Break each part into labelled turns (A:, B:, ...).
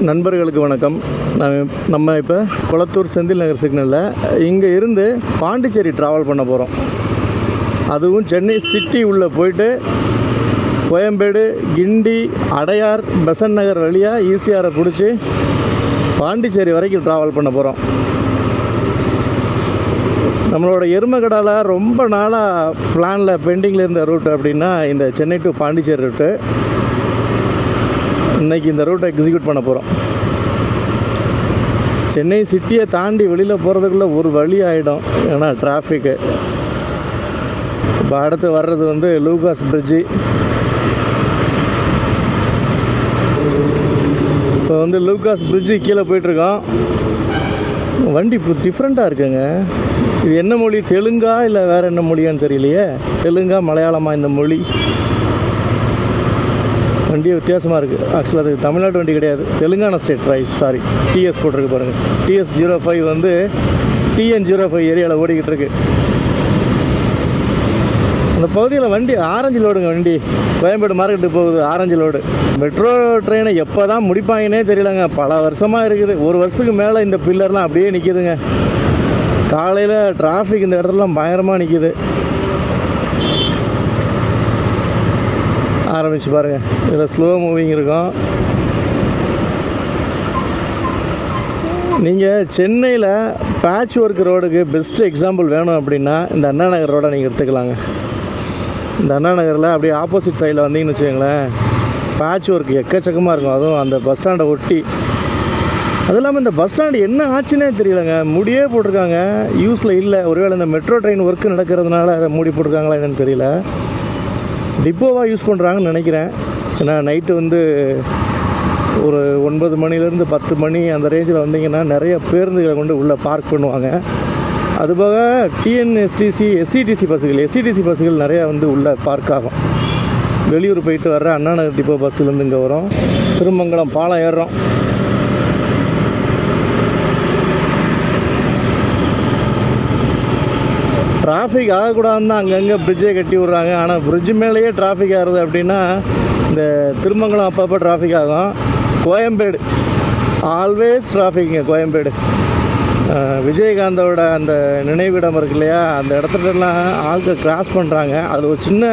A: நண்பர்களுக்கு வணக்கம். நம்ம இப்போ கொளத்தூர் செந்தில் நகர் சிக்னலில் இங்கே இருந்து பாண்டிச்சேரி ட்ராவல் பண்ண போகிறோம். அதுவும் சென்னை சிட்டி உள்ளே போயிட்டு கோயம்பேடு, கிண்டி, அடையார், பெசன்ட் நகர் வழியாக ஈசிஆரை பிடிச்சி பாண்டிச்சேரி வரைக்கும் ட்ராவல் பண்ண போகிறோம். நம்மளோட எருமகடாவில் ரொம்ப நாளாக பிளானில் பெண்டிங்கில் இருந்த ரூட் அப்படின்னா இந்த சென்னை டு பாண்டிச்சேரி ரூட்டு. இன்றைக்கி இந்த ரூட்டை எக்ஸிக்யூட் பண்ண போகிறோம். சென்னை சிட்டியை தாண்டி வெளியில் போகிறதுக்குள்ளே ஒரு வழி ஆகிடும், ஏன்னா டிராஃபிக்கு. இப்போ அடுத்து வர்றது லூகாஸ் பிரிட்ஜு. இப்போ லூகாஸ் பிரிட்ஜு கீழே போயிட்டுருக்கோம். வண்டி இப்போ டிஃப்ரெண்ட்டாக இருக்குங்க. இது என்ன மொழி, தெலுங்கா இல்லை வேறு என்ன மொழியான்னு தெரியலையே. தெலுங்கா மலையாளமாக இந்த மொழி. வண்டி வித்தியாசமாக இருக்குது. ஆக்சுவலாக அது தமிழ்நாட்டு வண்டி கிடையாது, தெலுங்கானா ஸ்டேட் சாரி. டிஎஸ் போட்டிருக்கு பாருங்கள். டிஎஸ் 05 டிஎன் 05 ஏரியாவில் ஓடிக்கிட்டு இருக்கு. அந்த பகுதியில் வண்டி ஆரஞ்சு லோடுங்க. வண்டி கோயம்பேடு மார்க்கெட்டுக்கு போகுது, ஆரஞ்சு லோடு. மெட்ரோ ட்ரெயினை எப்போ தான் முடிப்பாங்கன்னே தெரியலங்க. பல வருஷமாக இருக்குது. ஒரு வருஷத்துக்கு மேலே இந்த பில்லர்லாம் அப்படியே நிற்கிதுங்க. காலையில் டிராஃபிக் இந்த இடத்துலலாம் பயங்கரமாக நிற்கிது. ஆரம்பிச்சு பாருங்கள். இதில் ஸ்லோ மூவிங் இருக்கும். நீங்கள் சென்னையில் பேட்ச் ஒர்க் ரோடுக்கு பெஸ்ட்டு எக்ஸாம்பிள் வேணும் அப்படின்னா இந்த அண்ணா நகர் ரோடை நீங்கள் எடுத்துக்கலாங்க. இந்த அண்ணா நகரில் அப்படியே ஆப்போசிட் சைடில் வந்தீங்கன்னு வச்சுக்கோங்களேன், பேட்ச் ஒர்க் எக்கச்சக்கமாக இருக்கும். அதுவும் அந்த பஸ் ஸ்டாண்டை ஒட்டி. அது இல்லாமல் இந்த பஸ் ஸ்டாண்டு என்ன ஆச்சுன்னே தெரியலங்க. மூடியே போட்டிருக்காங்க, யூஸில் இல்லை. ஒருவேளை இந்த மெட்ரோ ட்ரெயின் ஒர்க்கு நடக்கிறதுனால அதை மூடி போட்டிருக்காங்களா என்னன்னு தெரியல. டிப்போவாக யூஸ் பண்ணுறாங்கன்னு நினைக்கிறேன். ஏன்னா நைட்டு ஒரு 9 மணிலேருந்து 10 மணி அந்த ரேஞ்சில் வந்தீங்கன்னா நிறைய பேருந்துகளை கொண்டு உள்ளே பார்க் பண்ணுவாங்க. அதுபோக டிஎன்எஸ்டிசி, எஸ்சிடிசி பஸ்ஸுகள் நிறையா உள்ளே பார்க் ஆகும். வெளியூர் போயிட்டு வர்ற அண்ணா நகர் டிப்போ பஸ்ஸுலேருந்து இங்கே வரும். திருமங்கலம் பாலம் ஏறுறோம். டிராஃபிக் ஆகக்கூடாதுன்னு தான் அங்கங்கே பிரிட்ஜே கட்டி விட்றாங்க. ஆனால் பிரிட்ஜு மேலேயே டிராஃபிக் ஆகுது அப்படின்னா இந்த திருமங்கலம் அப்பப்போ டிராஃபிக் ஆகும். கோயம்பேடு ஆல்வேஸ் டிராஃபிக்குங்க. கோயம்பேடு விஜயகாந்தோட அந்த நினைவிடம் இருக்கு இல்லையா, அந்த இடத்துலலாம் ஆட்கள் கிராஸ் பண்ணுறாங்க. அதில் ஒரு சின்ன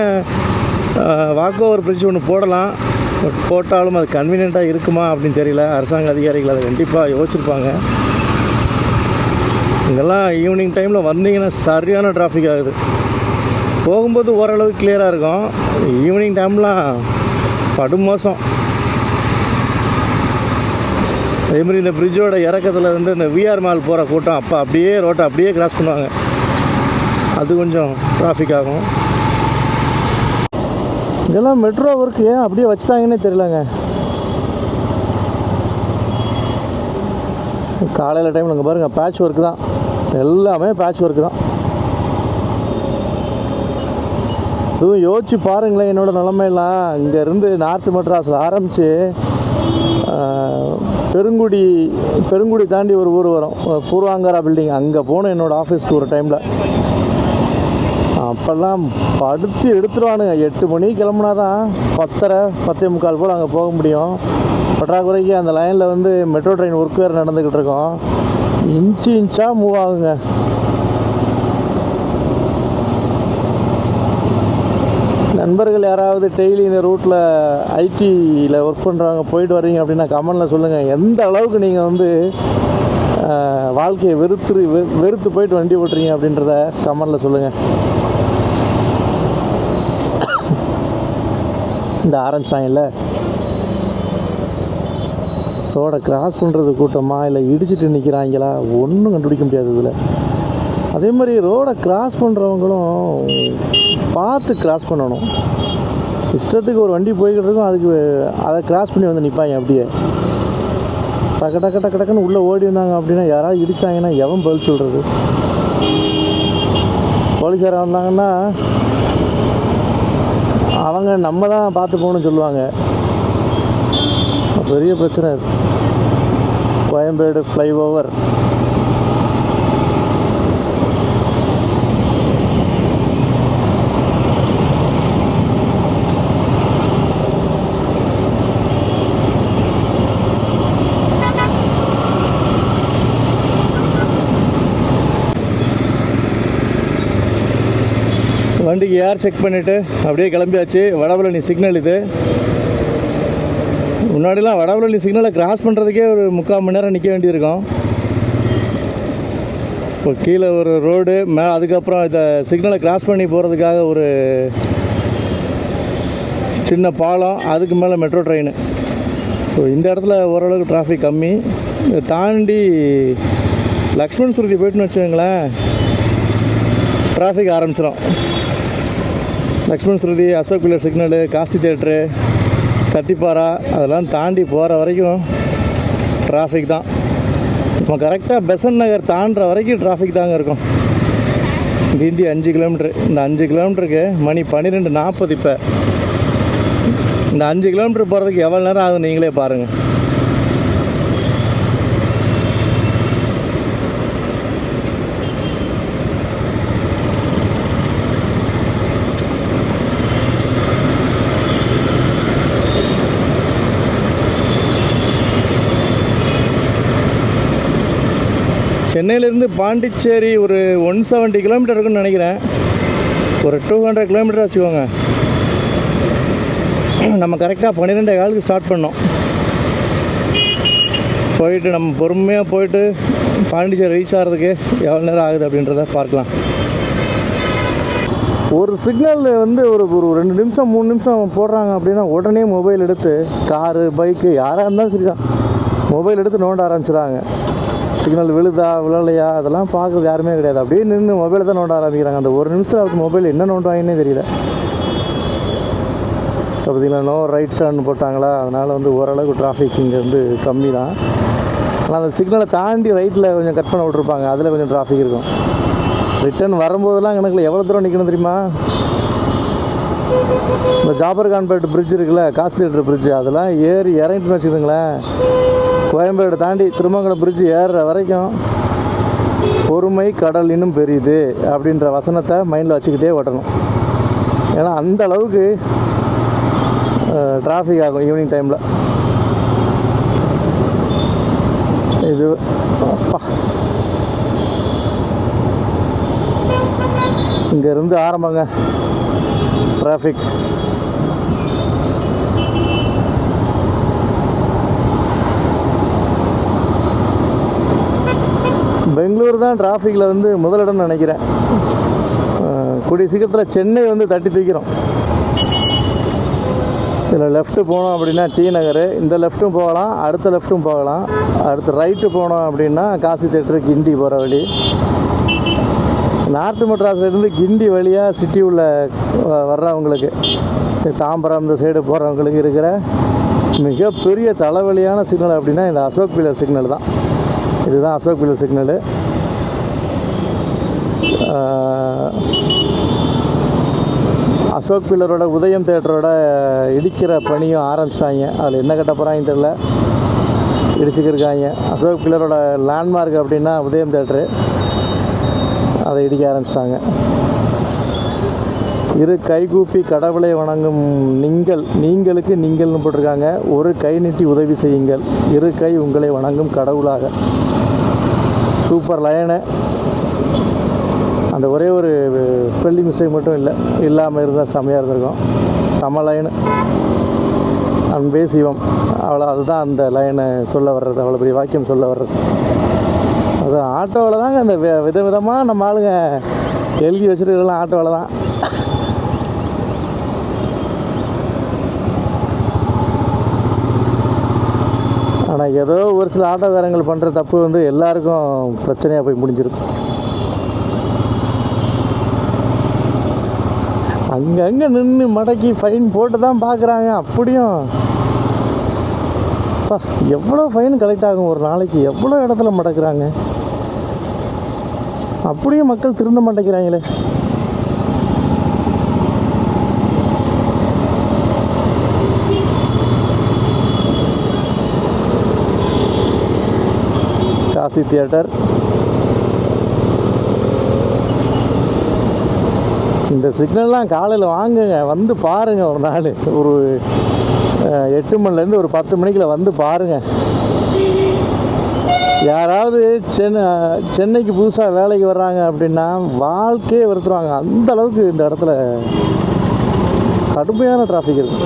A: வாக் ஓவர் பிரிட்ஜ் ஒன்று போடலாம். போட்டாலும் அது கன்வீனியண்ட்டாக இருக்குமா அப்படின்னு தெரியல. அரசாங்க அதிகாரிகள் அதை கண்டிப்பாக யோசிச்சிருப்பாங்க. இங்கெல்லாம் ஈவினிங் டைமில் வந்தீங்கன்னா சரியான டிராஃபிக் ஆகுது. போகும்போது ஓரளவுக்கு கிளியராக இருக்கும். ஈவினிங் டைம்லாம் படுமோசம். அதேமாதிரி இந்த பிரிட்ஜோட இறக்கத்தில் இந்த விஆர் மால் போகிற கூட்டம் அப்போ அப்படியே ரோட்டை அப்படியே கிராஸ் பண்ணுவாங்க. அது கொஞ்சம் டிராஃபிக் ஆகும். இங்கெல்லாம் மெட்ரோ ஒர்க்கு ஏன் அப்படியே வச்சுட்டாங்கன்னே தெரியலங்க. காலையில் டைமில் இங்கே பாருங்கள், பேட்ச் ஒர்க்கு தான். எல்லாமே பேட்ச் ஒர்க்கு தான். இதுவும் யோசிச்சு பாருங்களேன் என்னோடய நிலமையெல்லாம். இங்கேருந்து நார்த் மெட்ராஸில் ஆரம்பித்து பெருங்குடி தாண்டி ஒரு ஊர் வரும், பூர்வாங்கரா பில்டிங். அங்கே போகணும் என்னோடய ஆஃபீஸ்க்கு ஒரு டைமில். அப்போல்லாம் படுத்து எடுத்துருவானுங்க. 8 மணிக்கு கிளம்புனா தான் 10:30, 10:45 போல் அங்கே போக முடியும். பற்றாக்குறைக்கு அந்த லைனில் மெட்ரோ ட்ரெயின் ஒர்க் வேறு நடந்துக்கிட்டு இருக்கோம். இன்ச்சாக மூவ் ஆகுங்க. நண்பர்கள் யாராவது டெய்லி இந்த ரூட்டில் ஐடியில் ஒர்க் பண்ணுறவங்க போயிட்டு வர்றீங்க அப்படின்னா கமெண்டில் சொல்லுங்கள். எந்த அளவுக்கு நீங்கள் வாழ்க்கையை வெறுத்து போயிட்டு வண்டி ஓட்டுறீங்க அப்படின்றத கமெண்டில் சொல்லுங்கள். இந்த ஆரம்பிச்சிட்டாங்கல்ல, ரோடை கிராஸ் பண்ணுறது கூட்டமா இல்லை இடிச்சிட்டு நிற்கிறாங்களா ஒன்றும் கண்டுபிடிக்க முடியாது இதில். அதே மாதிரி ரோடை கிராஸ் பண்ணுறவங்களும் பார்த்து கிராஸ் பண்ணணும். இஷ்டத்துக்கு ஒரு வண்டி போய்கிட்டு இருக்கும், அதுக்கு அதை கிராஸ் பண்ணி நிற்பாங்க. அப்படியே டக்குன்னு உள்ளே ஓடி வந்தாங்க அப்படின்னா யாராவது இடிச்சிட்டாங்கன்னா எவன் பதில் சொல்கிறது? போலீஸாராக வந்தாங்கன்னா அவங்க நம்ம தான் பார்த்து போகணும்னு சொல்லுவாங்க. பெரிய பிரச்சனை. கோயம்பேடு ஃப்ளைஓவர் வண்டிக்கு ஏர் செக் பண்ணிவிட்டு அப்படியே கிளம்பியாச்சு. வடபழனி சிக்னல் இது. முன்னாடிலாம் வடபழனி சிக்னலை கிராஸ் பண்ணுறதுக்கே ஒரு 3/4 மணி நேரம் நிற்க வேண்டியிருக்கும். இப்போ கீழே ஒரு ரோடு அதுக்கப்புறம் இந்த சிக்னலை கிராஸ் பண்ணி போகிறதுக்காக ஒரு சின்ன பாலம், அதுக்கு மேலே மெட்ரோ ட்ரெயின். ஸோ இந்த இடத்துல ஓரளவுக்கு டிராஃபிக் கம்மி. இதை தாண்டி லக்ஷ்மண் சுருதி போய்ட்டுன்னு வச்சுக்கோங்களேன், டிராஃபிக் ஆரம்பிச்சிடும். Lakshman Sruthi, Ashok pillar signal, Kasi theatre, Kathipara அதெல்லாம் தாண்டி போகிற வரைக்கும் டிராஃபிக் தான். இப்போ கரெக்டாக பெசன்ட் நகர் தாண்டுற வரைக்கும் டிராஃபிக் தாங்க இருக்கும். கிண்டி 5 கிலோமீட்ரு. இந்த 5 கிலோமீட்டருக்கு மணி 12:40. இப்போ இந்த 5 கிலோமீட்டர் போகிறதுக்கு எவ்வளோ நேரம் ஆகுது நீங்களே பாருங்கள். சென்னையிலேருந்து பாண்டிச்சேரி ஒரு 170 கிலோமீட்டர் இருக்குன்னு நினைக்கிறேன். ஒரு 200 கிலோமீட்டர் வச்சுக்கோங்க. நம்ம கரெக்டாக 12:15 ஸ்டார்ட் பண்ணோம். போயிட்டு நம்ம பொறுமையாக போயிட்டு பாண்டிச்சேரி ரீச் ஆகிறதுக்கு எவ்வளோ நேரம் ஆகுது அப்படின்றத பார்க்கலாம். ஒரு சிக்னல் வந்து ஒரு 2 நிமிஷம் 3 நிமிஷம் போடுறாங்க அப்படின்னா உடனே மொபைல் எடுத்து, காரு பைக்கு யாராக இருந்தாலும் சரி தான், மொபைல் எடுத்து நோண்ட ஆரம்பிச்சிடுறாங்க. சிக்னல் விழுதா விழலையா அதெல்லாம் பார்க்குறது யாருமே கிடையாது. அப்படியே நின்று மொபைலை தான் நோண்ட ஆரம்பிக்கிறாங்க. அந்த ஒரு நிமிஷத்தில் அவருக்கு மொபைல் என்ன நோண்டுவாங்கன்னே தெரியல. பார்த்தீங்களா, நோ ரைட் டர்ன் போட்டாங்களா, அதனால் வந்து ஓரளவுக்கு டிராஃபிக் இங்கே வந்து கம்மி தான். ஆனால் அந்த சிக்னலை தாண்டி ரைட்டில் கொஞ்சம் கட் பண்ண விட்ருப்பாங்க, அதில் கொஞ்சம் டிராஃபிக் இருக்கும். ரிட்டர்ன் வரும்போதெல்லாம் கணக்கில் எவ்வளோ தூரம் நிற்கணும் தெரியுமா? இந்த ஜாபர்கான்பேட் பிரிட்ஜ் இருக்குல்ல, காசி தேட்டர் பிரிட்ஜு, அதெல்லாம் ஏறி இறங்கிட்டுன்னு வச்சுக்கோங்களேன், கோயம்பேடு தாண்டி திருமங்கலம் பிரிட்ஜு ஏறுற வரைக்கும் பொறுமை கடல் இன்னும் பெரியுது அப்படின்ற வசனத்தை மைண்டில் வச்சுக்கிட்டே ஓட்டணும். ஏன்னா அந்த அளவுக்கு டிராஃபிக் ஆகும் ஈவினிங் டைமில். இது அப்பா, இங்கேருந்து ஆரம்பங்க டிராஃபிக். பெங்களூர் தான் டிராஃபிக்கில் வந்து முதலிடம்னு நினைக்கிறேன். கூடிய சீக்கிரத்தில் சென்னை வந்து தட்டி தூக்கிறோம். இதில் லெஃப்ட்டு போனோம் அப்படின்னா டி நகர், இந்த லெஃப்ட்டும் போகலாம், அடுத்த லெஃப்ட்டும் போகலாம். அடுத்து ரைட்டு போனோம் அப்படின்னா காசி தேட்டரு, கிண்டி போகிற வழி. நார்த்து மெட்ராஸ்லேருந்து கிண்டி வழியாக சிட்டி உள்ள வர்றவங்களுக்கு, தாம்பரம் இந்த சைடு போகிறவங்களுக்கு இருக்கிற மிகப்பெரிய தலைவலியான சிக்னல் அப்படின்னா இந்த அசோக் பில்லர் சிக்னல் தான். இதுதான் அசோக் பில்லர் சிக்னலு. அசோக் பில்லரோட உதயம் தேட்டரோட இடிக்கிற பணியும் ஆரம்பிச்சிட்டாங்க. அதில் என்ன கட்ட போகிறாங்கன்னு தெரில, இடிச்சுக்கிருக்காங்க. அசோக் பில்லரோட லேண்ட்மார்க் அப்படின்னா உதயம் தேட்டரு, அதை இடிக்க ஆரம்பிச்சிட்டாங்க. இரு கைகூப்பி கடவுளை வணங்கும் நீங்களுக்கு நீங்கள்னு போட்டிருக்காங்க. ஒரு கை நீட்டி உதவி செய்யுங்கள், இரு கை உங்களை வணங்கும் கடவுளாக. Super line. அந்த ஒரே ஒரு ஸ்பெல்லிங் மிஸ்டேக் மட்டும் இல்லாமல் இருந்தால் செம்மையாக இருந்திருக்கும். செம லைனு. அன்பே சிவம், அவ்வளோ. அதுதான் அந்த லைனை சொல்ல வர்றது, அவ்வளோ பெரிய வாக்கியம் சொல்ல வர்றது. அது ஆட்டோவில் தாங்க அந்த விதவிதமாக நம்ம ஆளுங்க எழுதி வச்சுருக்கலாம். ஆட்டோவில் தான். ஆனால் ஏதோ ஒரு சில ஆட்டோக்காரங்கள் பண்ணுற தப்பு வந்து எல்லாருக்கும் பிரச்சனையாக போய் முடிஞ்சிருக்கு. அங்கங்கே நின்று மடக்கி ஃபைன் போட்டு தான் பார்க்குறாங்க. அப்படியும் எவ்வளோ ஃபைன் கலெக்ட் ஆகும் ஒரு நாளைக்கு, எவ்வளோ இடத்துல மடக்குறாங்க. அப்படியும் மக்கள் திருந்த மாட்டேங்கிறாங்களே. காசி தியேட்டர். இந்த சிக்னல்லாம் காலையில் வாங்குங்க, வந்து பாருங்கள். ஒரு நாள் ஒரு 8 மணிலேருந்து ஒரு 10 மணிக்குள்ள வந்து பாருங்கள். யாராவது சென்னைக்கு புதுசாக வேலைக்கு வர்றாங்க அப்படின்னா வாழ்க்கையே வெறுத்துருவாங்க. அந்த அளவுக்கு இந்த இடத்துல கடுமையான டிராஃபிக் இருக்குது.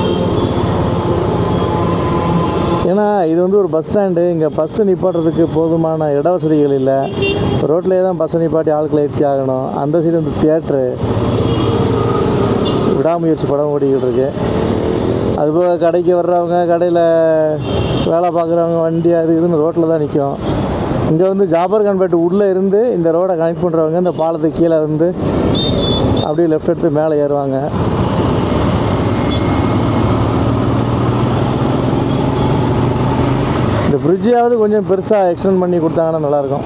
A: ஏன்னா இது வந்து ஒரு பஸ் ஸ்டாண்டு. இங்கே பஸ்ஸு நிப்பாட்டுறதுக்கு போதுமான இட வசதிகள் இல்லை. ரோட்லேயே தான் பஸ்ஸை நிப்பாட்டி ஆட்களை ஏற்றி ஆகணும். அந்த சைடு வந்து தியேட்ரு, விடாமுயற்சி படம் ஓடிக்கிட்டு இருக்கு. அதுபோக கடைக்கு வர்றவங்க, கடையில் வேலை பார்க்குறவங்க வண்டி அது இதுன்னு ரோட்டில் தான் நிற்கும். இங்கே வந்து ஜாபர்கான்பேட்டு உள்ளே இருந்து இந்த ரோடை கனெக்ட் பண்ணுறவங்க இந்த பாலத்துக்கு கீழே வந்து அப்படியே லெஃப்ட் எடுத்து மேலே ஏறுவாங்க. இந்த பிரிட்ஜையாவது கொஞ்சம் பெருசாக எக்ஸ்டெண்ட் பண்ணி கொடுத்தாங்கன்னா நல்லாயிருக்கும்.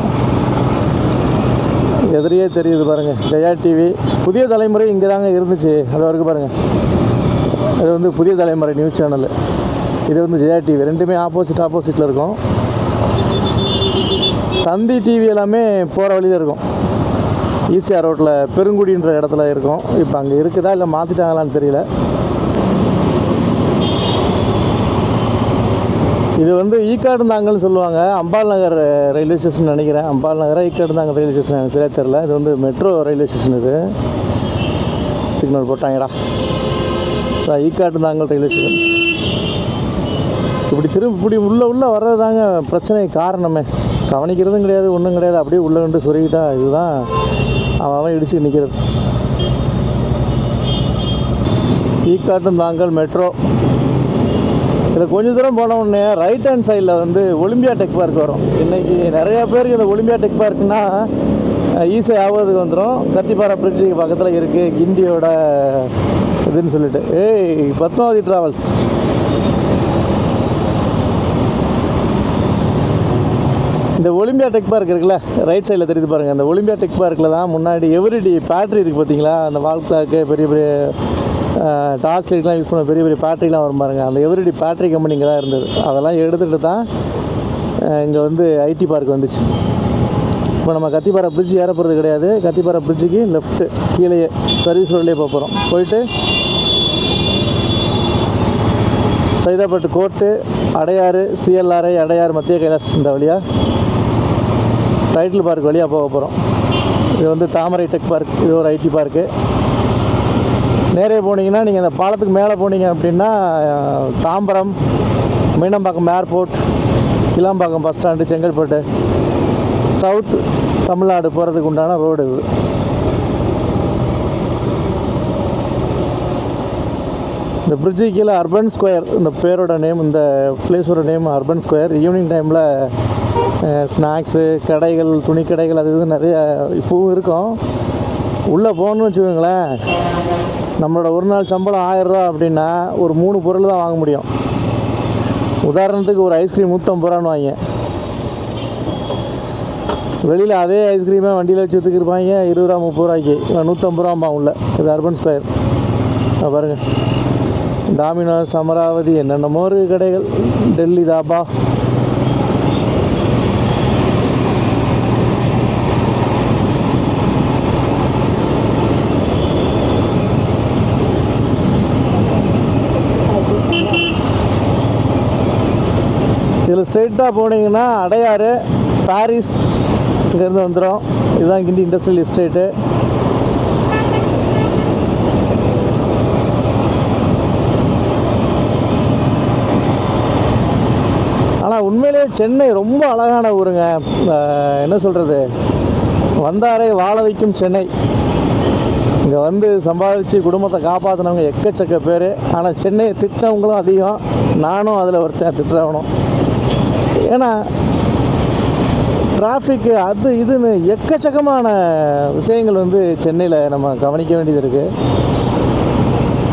A: எதிரியே தெரியுது பாருங்கள், ஜெயா டிவி. புதிய தலைமுறை இங்கே தாங்க இருந்துச்சு, அது வரைக்கும் பாருங்கள். அது வந்து புதிய தலைமுறை நியூஸ் சேனல், இது வந்து ஜெயா டிவி. ரெண்டுமே ஆப்போசிட்டில் இருக்கும். தந்தி டிவி எல்லாமே போகிற வழியில் இருக்கும். ஈசிஆர் ரோட்டில் பெருங்குடின்ற இடத்துல இருக்கும். இப்போ அங்கே இருக்குதா இல்லை மாற்றிட்டாங்களான்னு தெரியல. இது வந்து ஈக்காடுந்தாங்கல்னு சொல்லுவாங்க. அம்பாள் நகர் ரயில்வே ஸ்டேஷன் நினைக்கிறேன். அம்பாள் நகரா ஈக்காடுந்தாங்கல் ரயில்வே ஸ்டேஷன் எனக்கு சரியாக தெரில. இது வந்து மெட்ரோ ரயில்வே ஸ்டேஷன். இது சிக்னல் போட்டாங்கடா. Ekkaduthangal railway station. இப்படி உள்ளே வர்றது தாங்க பிரச்சனை காரணமே. கவனிக்கிறதும் கிடையாது, ஒன்றும் கிடையாது. அப்படியே உள்ளே கொண்டு சொருகிட்டா இதுதான் அவன் இடிச்சு நிற்கிறது. ஈக்காட்டுந்தாங்கல் மெட்ரோ. இதில் கொஞ்சம் தூரம் போன உடனே ரைட் ஹேண்ட் சைடில் வந்து ஒலிம்பியா டெக் பார்க் வரும். இன்றைக்கி நிறையா பேருக்கு இந்த ஒலிம்பியா டெக் பார்க்குன்னா ஈஸியாக ஆகிறதுக்கு வந்துடும். கத்திப்பாறை பிரிட்ஜுக்கு பக்கத்தில் இருக்குது, கிண்டியோட இதுன்னு சொல்லிட்டு. பத்மாவதி ட்ராவல்ஸ். இந்த ஒலிம்பியா டெக் பார்க் இருக்குல்ல, ரைட் சைடில் தெரியுது பாருங்கள். அந்த ஒலிம்பியா டெக் பார்க்கில் தான் முன்னாடி எவ்ரிடி பேட்ரி இருக்குது பார்த்தீங்களா. அந்த வால் கிளாக்கு, பெரிய பெரிய டார்ச் லைட்லாம் யூஸ் பண்ண பெரிய பெரிய பேட்ரிலாம் வரும் பாருங்கள். அந்த எவ்ரிடி பேட்ரி கம்பெனி இங்கே தான் இருந்தது. அதெல்லாம் எடுத்துகிட்டு தான் இங்கே வந்து ஐடி பார்க் வந்துச்சு. இப்போ நம்ம கத்திப்பாறை பிரிட்ஜ் ஏற போகிறது கிடையாது. கத்திப்பாறை பிரிட்ஜுக்கு லெஃப்ட்டு கீழே சர்வீஸ் ரோட்லேயே போக போகிறோம். போயிட்டு சைதாப்பேட்டு கோர்ட்டு, அடையாறு, சிஎல்ஆர்ஐ, அடையாறு, மத்திய கைலாஸ், இந்த வழியாக டைட்டில் பார்க் வழியாக போக போகிறோம். இது வந்து தாமரை டெக் பார்க். இது ஒரு ஐடி பார்க்கு. நேரே போனீங்கன்னா நீங்கள் இந்த பாலத்துக்கு மேலே போனீங்க அப்படின்னா Tambaram, Meenambakkam airport, Kilambakkam bus stand, Chengalpattu, south Tamil Nadu போகிறதுக்கு உண்டான ரோடு இது. இந்த பிரிட்ஜு கீழே அர்பன் ஸ்கொயர், இந்த பேரோட நேம், இந்த பிளேஸோட நேம் அர்பன் ஸ்கொயர். ஈவினிங் டைமில் ஸ்நாக்ஸு கடைகள், துணி கடைகள், அது இது நிறைய இப்போவும் இருக்கும். உள்ளே போகணுன்னு வச்சுக்கோங்களேன், நம்மளோட ஒரு நாள் சம்பளம் 1000 ரூபா அப்படின்னா ஒரு 3 பொருள் தான் வாங்க முடியும். உதாரணத்துக்கு ஒரு ஐஸ்கிரீம் 150 ரூபான்னு வாங்க. வெளியில் அதே ஐஸ்கிரீமை வண்டியில் வச்சு விற்றுக்கிருப்பாங்க 20 ரூபா 30 ரூபாய்க்கு. 150 ரூபாம்பா உள்ள. இது அர்பன் ஸ்கொயர் பாருங்கள். டாமினோஸ், அமராவதி, என்னென்னமோ ஒரு கடைகள், டெல்லி தாபா. இதில் ஸ்ட்ரெயிட்டாக போனீங்கன்னா அடையாறு, பாரிஸ் இங்கேருந்து வந்துடும். இதுதான் கிண்டி இண்டஸ்ட்ரியல் எஸ்டேட்டு. ஆனால் உண்மையிலே சென்னை ரொம்ப அழகான ஊருங்க. என்ன சொல்கிறது, வந்தாரை வாழ வைக்கும் சென்னை. இங்கே வந்து சம்பாதிச்சு குடும்பத்தை காப்பாற்றினவங்க எக்கச்சக்க பேர். ஆனால் சென்னையை திட்டினவங்களும் அதிகம். நானும் அதில் ஒருத்தன் திட்டுறவனும். ஏன்னா டிராஃபிக்கு அது இதுன்னு எக்கச்சக்கமான விஷயங்கள் வந்து சென்னையில் நம்ம கவனிக்க வேண்டியது இருக்குது.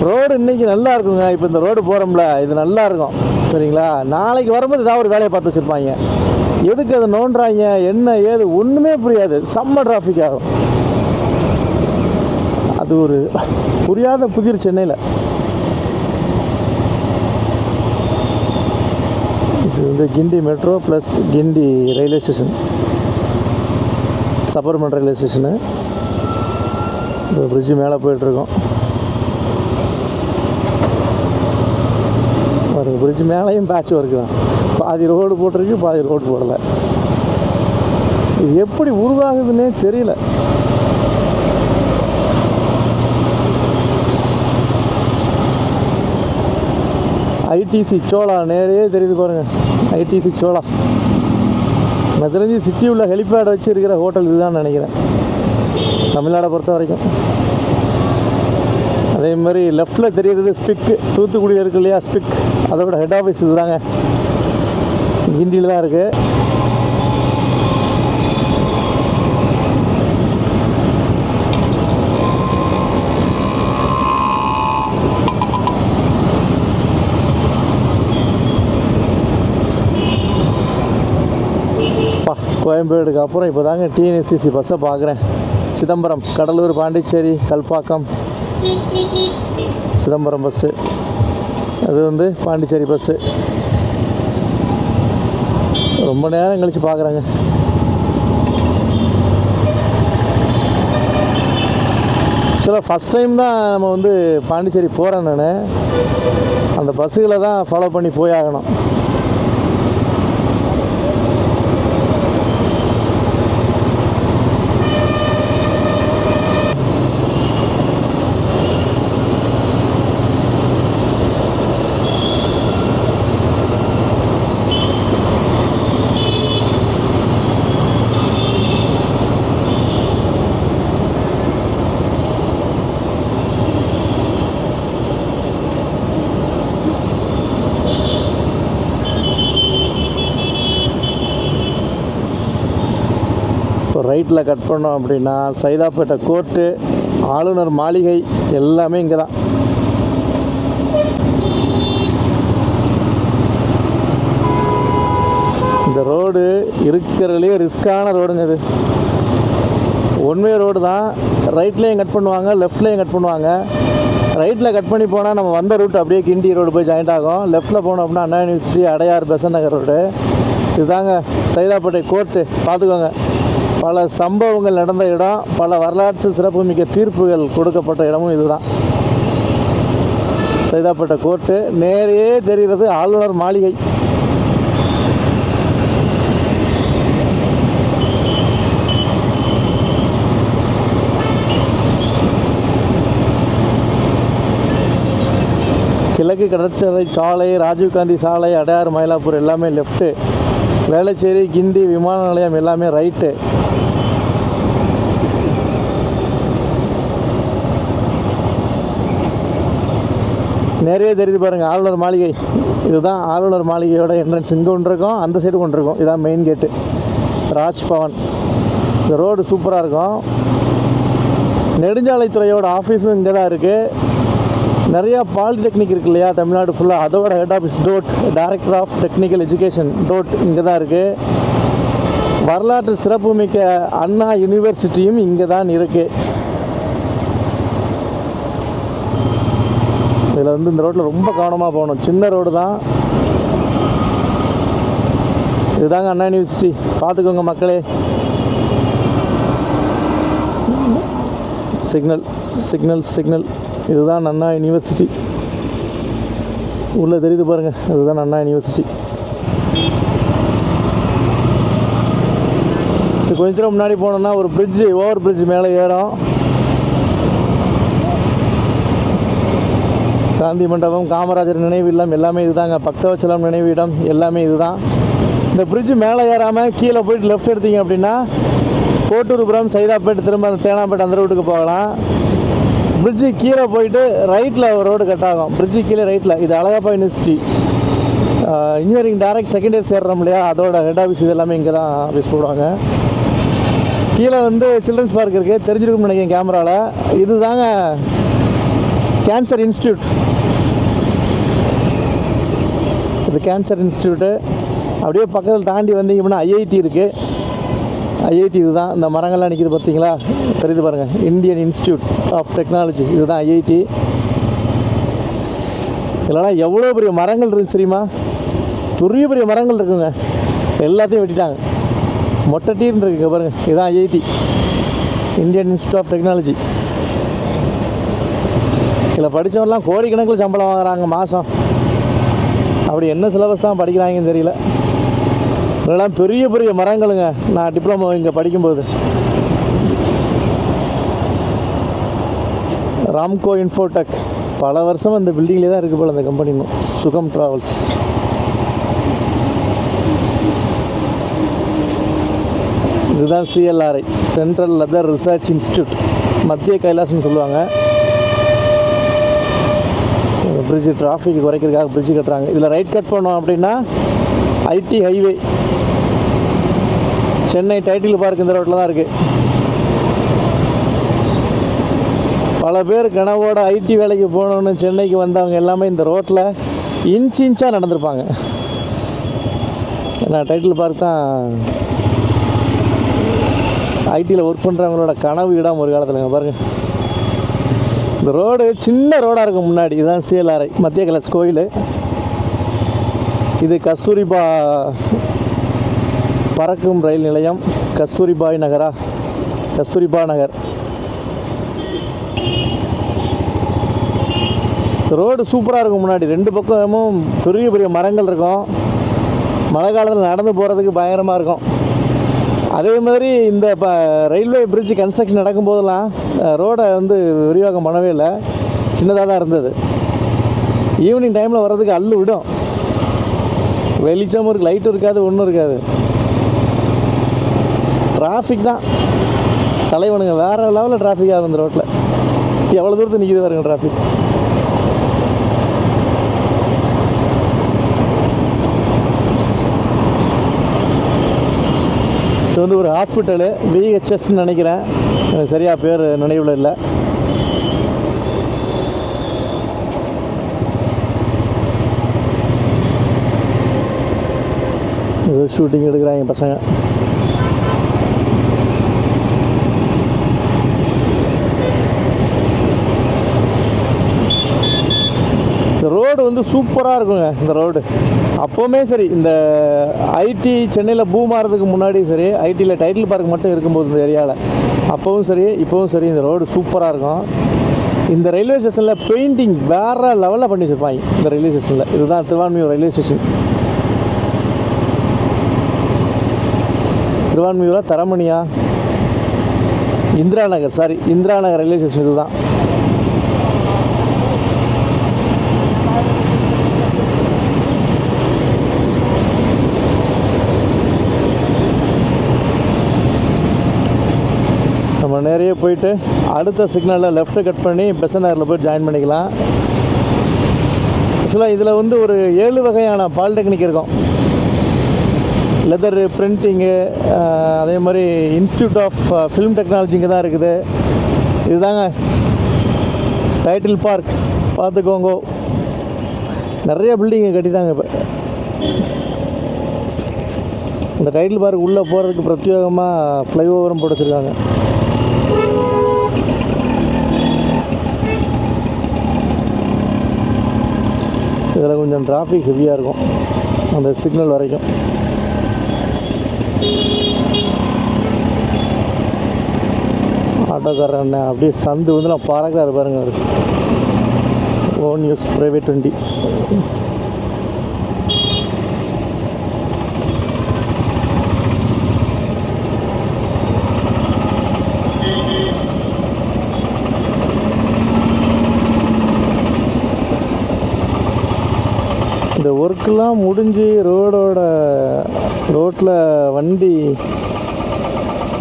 A: ரோடு இன்றைக்கி நல்லா இருக்குங்க. இப்போ இந்த ரோடு போகிறோம்ல, இது நல்லா இருக்கும் சரிங்களா. நாளைக்கு வரும்போது ஏதாவது ஒரு வேலையை பார்த்து வச்சுருப்பாங்க. எதுக்கு அதை நோண்டுறாங்க, என்ன ஏது ஒன்றுமே புரியாது. செம்ம டிராஃபிக் ஆகும். அது ஒரு புரியாத புதிர் சென்னையில். இது வந்து Guindy metro plus Guindy railway station, suburban railway station. இந்த பிரிட்ஜு மேலே போயிட்டுருக்கோம். ஒரு பிரிட்ஜ் மேலேயும் பேட்ச் ஒர்க்கு தான். பாதி ரோடு போட்டிருக்கு, பாதி ரோடு போடலை. இது எப்படி உருவாகுதுன்னே தெரியல. ஐடிசி சோலா நேரே தெரியுது பாருங்கள். ஐடிசி சோலா எனக்கு தெரிஞ்சு சிட்டி உள்ள ஹெலிபேட் வச்சு இருக்கிற ஹோட்டல் இதுதான் நினைக்கிறேன் தமிழ்நாடை பொறுத்த வரைக்கும். அதே மாதிரி லெஃப்டில் தெரியுறது ஸ்பிக், தூத்துக்குடியில் இருக்கு இல்லையா ஸ்பிக், அதோட ஹெட் ஆஃபீஸ் இதுதாங்க, கிண்டியில் தான் இருக்குது. கோயம்பேடுக்கு அப்புறம் இப்போ தாங்க டிஎன்எஸ்சிசி பஸ்ஸை பார்க்குறேன். சிதம்பரம், கடலூர், பாண்டிச்சேரி, கல்பாக்கம், சிதம்பரம் பஸ்ஸு, அது வந்து பாண்டிச்சேரி பஸ்ஸு. ரொம்ப நேரம் கழித்து பார்க்குறேங்க. ஆக்சுவலாக ஃபஸ்ட் டைம் தான் நம்ம வந்து பாண்டிச்சேரி போகிறேன். நான் அந்த பஸ்ஸுகளை தான் ஃபாலோ பண்ணி போயாகணும். ரைட்டில் கட் பண்ணோம் அப்படின்னா சைதாப்பேட்டை கோர்ட்டு, ஆளுநர் மாளிகை எல்லாமே இங்கே தான். இந்த ரோடு இருக்கிறதுலேயே ரிஸ்க்கான ரோடுங்க. இது ஒன்வே ரோடு தான். ரைட்லேயும் கட் பண்ணுவாங்க, லெஃப்ட்லேயும் கட் பண்ணுவாங்க. ரைட்டில் கட் பண்ணி போனால் நம்ம வந்த ரூட் அப்படியே கிண்டி ரோடு போய் ஜாயிண்ட் ஆகும். லெஃப்ட்டில் போனோம் அப்படின்னா அண்ணா யூனிவர்சிட்டி, அடையார், பெசன்ட் நகர் ரோடு. இதுதாங்க சைதாப்பேட்டை கோர்ட்டு. பார்த்துக்கோங்க, பல சம்பவங்கள் நடந்த இடம், பல வரலாற்று சிறப்புமிக்க தீர்ப்புகள் கொடுக்கப்பட்ட இடமும் இதுதான். சைதாப்பேட்டை கோர்ட்டு. நேரே தெரிகிறது ஆளுநர் மாளிகை. கிழக்கு கடற்கரை சாலை, ராஜீவ்காந்தி சாலை, அடையார், மயிலாப்பூர் எல்லாமே லெஃப்ட்டு. வேளச்சேரி, கிண்டி, விமான நிலையம் எல்லாமே ரைட்டு. நிறைய தெரியுது பாருங்கள் ஆளுநர் மாளிகை. இதுதான் ஆளுநர் மாளிகையோட என்ட்ரன்ஸ். இங்கே ஒன்று இருக்கும், அந்த சைடு கொண்டு இருக்கும். இதுதான் மெயின் கேட்டு, ராஜ்பவன். இந்த ரோடு சூப்பராக இருக்கும். நெடுஞ்சாலைத்துறையோட ஆஃபீஸும் இங்கே தான் இருக்குது. நிறையா பாலிடெக்னிக் இருக்கு இல்லையா தமிழ்நாடு ஃபுல்லாக, அதோட head office DOTE, director of technical education DOTE இங்கே தான் இருக்குது. வரலாற்று சிறப்புமிக்க அண்ணா யூனிவர்சிட்டியும் இங்கே தான் இருக்குது. இதில் வந்து இந்த ரோட்டில் ரொம்ப கவனமாக போகணும். சின்ன ரோடு தான். இதுதாங்க அண்ணா யூனிவர்சிட்டி. பார்த்துக்கோங்க மக்களே. Signal signal signal. இதுதான் அண்ணா யூனிவர்சிட்டி. உள்ளே தெரியுது பாருங்கள், இதுதான் அண்ணா யூனிவர்சிட்டி. இது கொஞ்ச தூரம் முன்னாடி போனோம்னா ஒரு பிரிட்ஜு, ஓவர் பிரிட்ஜ் மேலே ஏறும். காந்தி மண்டபம், காமராஜர் நினைவு இல்லம் எல்லாமே இதுதாங்க. பக்தவச்சலம் நினைவு இடம் எல்லாமே இதுதான். இந்த பிரிட்ஜு மேலே ஏறாமல் கீழே போயிட்டு லெஃப்ட் எடுத்தீங்க அப்படின்னா கோட்டூர்புரம், சைதாப்பேட், திரும்ப அந்த தேனாம்பேட்டை அந்த ரோட்டுக்கு போகலாம். பிரிட்ஜு கீழே போயிட்டு ரைட்டில் ஒரு ரோடு கட் ஆகும். பிரிட்ஜு கீழே ரைட்டில் இது Alagappa university. Engineering direct second year சேர்றோம் இல்லையா, அதோட ஹெட் ஆஃபீஸ் இது எல்லாமே இங்கே தான் ஆஃபீஸ் போடுவாங்க. கீழே வந்து சில்ட்ரன்ஸ் பார்க் இருக்குது, தெரிஞ்சிருக்கும்னு நினைக்கிறேன் கேமராவில். இது தாங்க கேன்சர் இன்ஸ்டியூட். இது கேன்சர் இன்ஸ்டியூட்டு. அப்படியே பக்கத்தில் தாண்டி வந்தீங்க அப்படின்னா ஐஐடி இருக்குது. ஐஐடி இதுதான். இந்த மரங்கள்லாம் நிற்கிது பார்த்தீங்களா, தெரியுது பாருங்கள், இந்தியன் இன்ஸ்டியூட் ஆஃப் டெக்னாலஜி. இதுதான் ஐஐடி. இதெல்லாம் எவ்வளோ பெரிய மரங்கள் இருக்குது தெரியுமா? பெரிய பெரிய மரங்கள் இருக்குங்க, எல்லாத்தையும் வெட்டிட்டாங்க. மொட்டை டீர்னு இருக்குங்க பாருங்கள். இதுதான் IIT, Indian Institute of Technology. இதில் படித்தவங்கலாம் கோடிக்கணக்கில் சம்பளம் வாங்குறாங்க மாதம். அப்படி என்ன சிலபஸ் தான் படிக்கிறாங்கன்னு தெரியல. இதெல்லாம் பெரிய பெரிய மரங்களுங்க. நான் டிப்ளமோ இங்கே படிக்கும்போது. ராம்கோ இன்ஃபோடெக் பல வருஷம் அந்த பில்டிங்லேயே தான் இருக்குது போல் அந்த கம்பெனியும். சுகம் ட்ராவல்ஸ். இதுதான் CLRI, central leather research institute. மத்திய கைலாசம்னு சொல்லுவாங்க. பிரிட்ஜு டிராஃபிக் குறைக்கிறதுக்காக பிரிட்ஜு கட்டுறாங்க. இதில் ரைட் கட் பண்ணோம் அப்படின்னா IT highway, Chennai Tidel Park இந்த ரோட்டில் தான் இருக்குது. பல பேர் கனவோட ஐடி வேலைக்கு போகணுன்னு சென்னைக்கு வந்தவங்க எல்லாமே இந்த ரோட்டில் இன்ச்சாக நடந்திருப்பாங்க. ஏன்னா டைட்டில் பார்க் தான் ஐடியில் ஒர்க் பண்ணுறவங்களோட கனவு இடம் ஒரு காலத்தில். பாருங்கள், இந்த ரோடு சின்ன ரோடாக இருக்கும் முன்னாடி. இதுதான் CLRI, மத்திய கைலாஷ் கோயில். இது கஸ்தூரிபா பறக்கும் ரயில் நிலையம், கஸ்தூரிபாய் நகரா, கஸ்தூரிபா நகர். ரோடு சூப்பராக இருக்கும். முன்னாடி 2 பக்கமும் பெரிய பெரிய மரங்கள் இருக்கும். மழை காலத்தில் நடந்து போகிறதுக்கு பயங்கரமாக இருக்கும். அதே மாதிரி இந்த ரயில்வே பிரிட்ஜ் கன்ஸ்ட்ரக்ஷன் நடக்கும்போதெல்லாம் ரோடை வந்து விரிவாக்கம் பண்ணவே இல்லை, சின்னதாக தான் இருந்தது. ஈவினிங் டைமில் வர்றதுக்கு அல்லு விடும். வெளிச்சமும் இருக்குது, லைட்டும் இருக்காது, ஒன்றும் இருக்காது. டிராஃபிக் தான் தலைவனுங்க. வேறு லெவலில் டிராஃபிக் ஆகுது இந்த ரோட்டில். எவ்வளோ தூரத்து நிற்கிது பாருங்க டிராஃபிக். இது வந்து ஒரு ஹாஸ்பிட்டலு, VHSன்னு நினைக்கிறேன், எனக்கு சரியாக பேர் நினைவில் இல்லை. இது ஷூட்டிங் எடுக்கிறாங்க பசங்க. இந்த ரோடு வந்து சூப்பராக இருக்குங்க. இந்த ரோடு அப்போவுமே சரி, இந்த ஐடி சென்னையில் பூம் ஆகிறதுக்கு முன்னாடி சரி, ஐடியில் டைட்டில் பார்க் மட்டும் இருக்கும்போது இந்த ஏரியாவில் அப்போவும் சரி இப்போவும் சரி இந்த ரோடு சூப்பராக இருக்கும். இந்த ரயில்வே ஸ்டேஷனில் பெயிண்டிங் வேறு லெவலில் பண்ணி வச்சுருப்பாங்க. இந்த ரயில்வே ஸ்டேஷனில் இதுதான் திருவான்மியூர் ரயில்வே ஸ்டேஷன். திருவான்மியூரா தரமணியா, இந்திரா நகர், சாரி இந்திரா நகர் ரயில்வே ஸ்டேஷன் இதுதான். நம்ம நிறைய போயிட்டு அடுத்த சிக்னலில் லெஃப்ட்டு கட் பண்ணி பெசன்ட் நகரில் போய் ஜாயின் பண்ணிக்கலாம். ஆக்சுவலாக இதில் வந்து ஒரு 7 வகையான பாலிடெக்னிக் இருக்கும். லெதரு, பிரிண்டிங்கு, அதே மாதிரி இன்ஸ்டியூட் ஆஃப் ஃபிலிம் டெக்னாலஜி இங்கே தான் இருக்குது. இதுதாங்க டைட்டில் பார்க், பார்த்துக்கோங்க. நிறைய பில்டிங்கை கட்டிட்டாங்க இப்போ. இந்த டைட்டில் பார்க் உள்ளே போகிறதுக்கு பிரத்யேகமாக ஃப்ளைஓவரும் போட்டு வச்சுருக்காங்க. இதில் கொஞ்சம் டிராஃபிக் ஹெவியாக இருக்கும் அந்த சிக்னல் வரைக்கும். ஆட்டோக்காரர் அண்ணன் அப்படியே சந்து வந்து நான் பாராக்கிறாரு பாருங்க. அவர் ஓன் யூஸ் ப்ரைவேட் வண்டி. இந்த ஒர்க்கெலாம் முடிஞ்சு ரோட்டில் வண்டி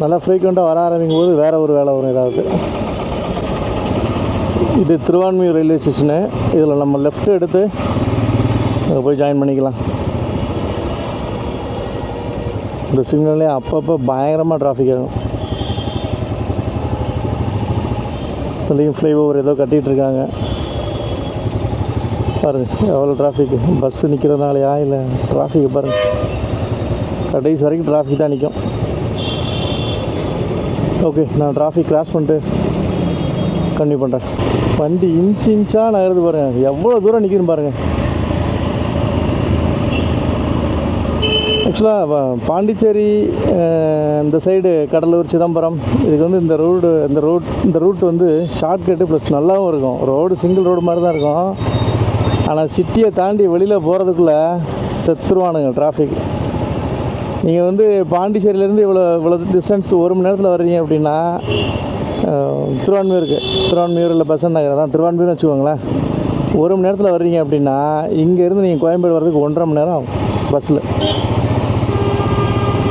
A: நல்லா ஃப்ரீக்வெண்ட்டாக வர ஆரம்பிக்கும் போது வேறு ஒரு வேலை வரும் ஏதாவது. இது திருவான்மியூர் ரயில்வே ஸ்டேஷனு. இதில் நம்ம லெஃப்ட் எடுத்து அங்கே போய் ஜாயின் பண்ணிக்கலாம். இந்த சிக்னல்லே அப்பப்போ பயங்கரமாக டிராஃபிக் ஆகும். இதுலேயும் ஃப்ளைஓவர் ஏதோ கட்டிகிட்ருக்காங்க பாருங்கள். எவ்வளோ டிராஃபிக்கு, பஸ்ஸு நிற்கிறதுனாலையா இல்லை டிராஃபிக்கு பாருங்கள். கடைசி வரைக்கும் டிராஃபிக் தான் நிற்கும். ஓகே, நான் டிராஃபிக் கிராஸ் பண்ணிட்டு கன்டினியூ பண்ணுறேன். வண்டி இன்ச்சாக நகருது பாருங்கள். எவ்வளோ தூரம் நிற்கிதுன்னு பாருங்கள். ஆக்சுவலாக பாண்டிச்சேரி இந்த சைடு கடலூர், சிதம்பரம், இதுக்கு வந்து இந்த ரூட் வந்து ஷார்ட்கட்டு ப்ளஸ் நல்லாவும் இருக்கும். ரோடு சிங்கிள் ரோடு மாதிரி தான் இருக்கும். ஆனால் சிட்டியை தாண்டி வெளியில் போகிறதுக்குள்ளே செத்துருவானுங்க டிராஃபிக். நீங்கள் வந்து பாண்டிச்சேரியிலேருந்து இவ்வளோ டிஸ்டன்ஸ் 1 மணி நேரத்தில் வர்றீங்க அப்படின்னா திருவான்மியூர் இல்லை பெசன்ட் நகர் தான் திருவான்மியூர்னு வச்சுக்கோங்களேன். 1 மணி நேரத்தில் வர்றீங்க அப்படின்னா இங்கேருந்து நீங்கள் கோயம்பேடு வர்றதுக்கு 1.5 மணி நேரம் ஆகும் பஸ்ஸில்.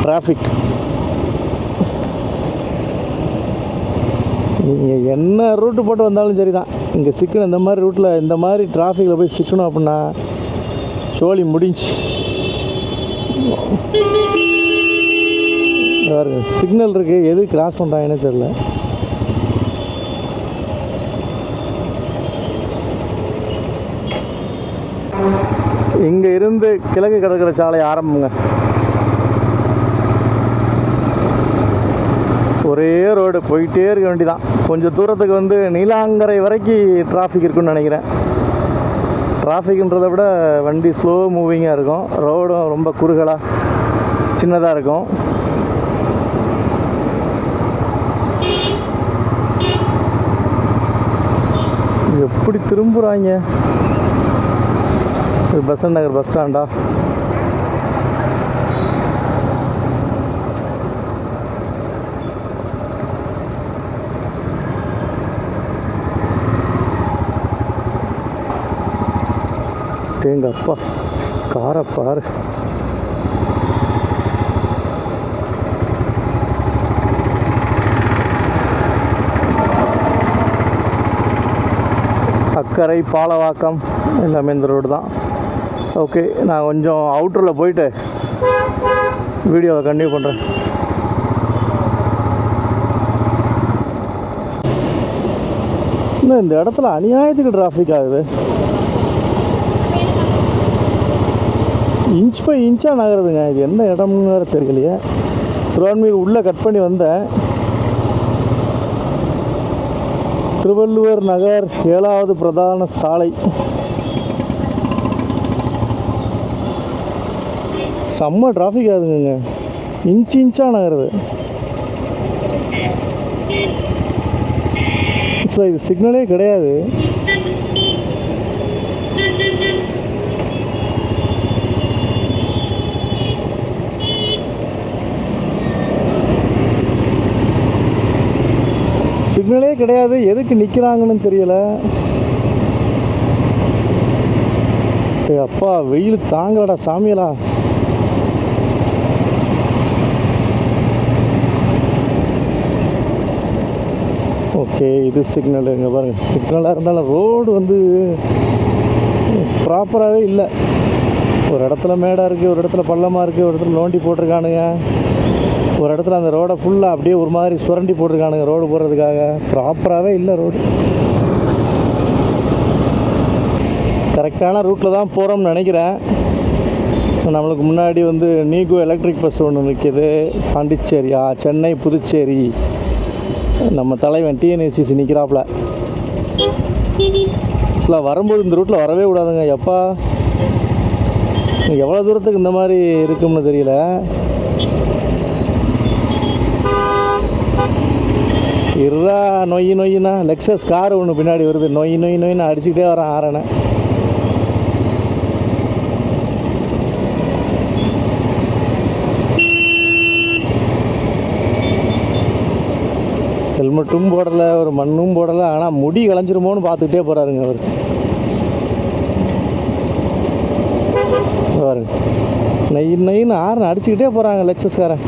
A: டிராஃபிக் நீங்கள் என்ன ரூட்டு போட்டு வந்தாலும் சரி தான், இங்கே சிக்கணும். இந்த மாதிரி ரூட்டில் இந்த மாதிரி டிராஃபிக்கில் போய் சிக்கணும் அப்படின்னா சோழி முடிஞ்சு. சிக்னல் இருக்குது, எது கிராஸ் பண்ணுறாங்கன்னே தெரில. இங்கே இருந்து கிழக்கு கடற்கரை சாலை ஆரம்பங்க. ஒரே ரோடு போயிட்டே இருக்க வேண்டிதான். கொஞ்சம் தூரத்துக்கு வந்து நீலாங்கரை வரைக்கும் டிராஃபிக் இருக்குன்னு நினைக்கிறேன். டிராஃபிக்ன்றதை விட வண்டி ஸ்லோ மூவிங்காக இருக்கும். ரோடும் ரொம்ப குறுகலாக சின்னதாக இருக்கும். எப்படி திரும்புகிறாங்க? இது பெசன்ட் நகர் பஸ் ஸ்டாண்டா? தேங்கப்பா காரை பாரு. அக்கரை பாலவாக்கம் எல்லாமே இந்த ரோடு தான். ஓகே, நான் கொஞ்சம் அவுட்டரில் போயிட்டு வீடியோவை கண்டினியூ பண்ணுறேன். இன்னும் இந்த இடத்துல அநியாயத்துக்கு டிராஃபிக் ஆகுது. இன்ச் பை இன்ச்சாக நகருதுங்க. இது எந்த இடம்னு வேறு தெரியலையே. திருவான்மியூர் உள்ளே கட் பண்ணி வந்தேன். திருவள்ளுவர் நகர் 7வது பிரதான சாலை. செம்ம டிராஃபிக் ஆகுதுங்க. இன்ச்சாக நகருது. ஸோ இது சிக்னலே கிடையாது. சிக்னலே கிடையாது. எதுக்கு நிற்கிறாங்கன்னு தெரியல. அப்பா வெயில் தாங்கலடா சாமியலா. ஓகே, இது சிக்னல். இங்கே பாருங்கள், சிக்னலாக இருந்தாலும் ரோடு வந்து ப்ராப்பராகவே இல்லை. ஒரு இடத்துல மேடாக இருக்குது, ஒரு இடத்துல பள்ளமாக இருக்குது, ஒரு இடத்துல நோண்டி போட்டிருக்கானுங்க. ஒரு இடத்துல அந்த ரோடை ஃபுல்லாக அப்படியே ஒரு மாதிரி சுரண்டி போட்டிருக்கானுங்க ரோடு போடுறதுக்காக. ப்ராப்பராகவே இல்லை ரோடு. கரெக்டான ரூட்டில் தான் போகிறோம்னு நினைக்கிறேன். நம்மளுக்கு முன்னாடி வந்து நீகோ எலக்ட்ரிக் பஸ் ஒன்று நிற்கிது. பாண்டிச்சேரியா சென்னை புதுச்சேரி. நம்ம தலைவன் டிஎன்ஏசிசி நிற்கிறாப்புல. ஆக்சுவலாக வரும்போது இந்த ரூட்டில் வரவே விடாதுங்க. எப்பா எவ்வளோ தூரத்துக்கு இந்த மாதிரி இருக்கும்னு தெரியல. இருறா நொய்யினா லெக்ஸஸ் கார் ஒன்று பின்னாடி வருது. நொய்னு அடிச்சுக்கிட்டே வரான் ஆரனை. ஹெல்மெட்டும் போடலை, ஒரு மண்ணும் போடலை. ஆனால் முடி களைஞ்சிருமோன்னு பார்த்துக்கிட்டே போகிறாருங்க அவர். பாருங்க, நொய்னு ஆரனை அடிச்சுக்கிட்டே போகிறாங்க லெக்ஸஸ்காரன்.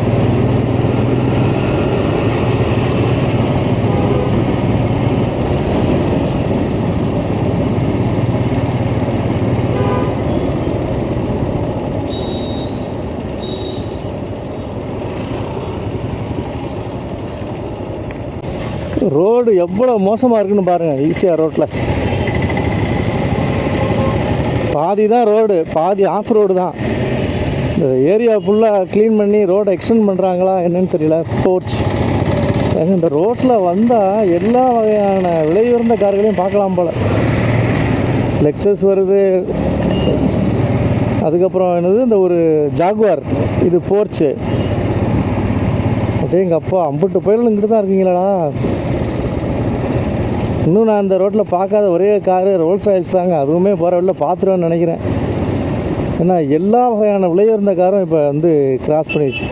A: ரோடு எவ்வளோ மோசமாக இருக்குன்னு பாருங்கள். ஈஸியாக ரோட்டில் பாதி தான் ரோடு, பாதி ஆஃப் ரோடு தான். இந்த ஏரியா ஃபுல்லாக க்ளீன் பண்ணி ரோடை எக்ஸ்டெண்ட் பண்ணுறாங்களா என்னன்னு தெரியல. போர்ச் இந்த ரோட்டில் வந்தால் எல்லா வகையான விலை உயர்ந்த கார்களையும் பார்க்கலாம் போல். லெக்ஸஸ் வருது, அதுக்கப்புறம் என்னது இந்த ஒரு ஜாகுவார், இது போர்ச்சு. அப்படியே எங்கள் அப்பா அம்புட்டு போயிலும் இங்கிட்டு தான் இருக்கீங்களாடா. இன்னும் நான் அந்த ரோட்டில் பார்க்காத ஒரே காரு ரோல்ஸ் ராயல்ஸ் தாங்க. அதுவுமே போகிற வழியில் பார்த்துருவேன்னு நினைக்கிறேன். ஏன்னா எல்லா வகையான விலையுயர்ந்த காரும் இப்போ வந்து கிராஸ் பண்ணிடுச்சு.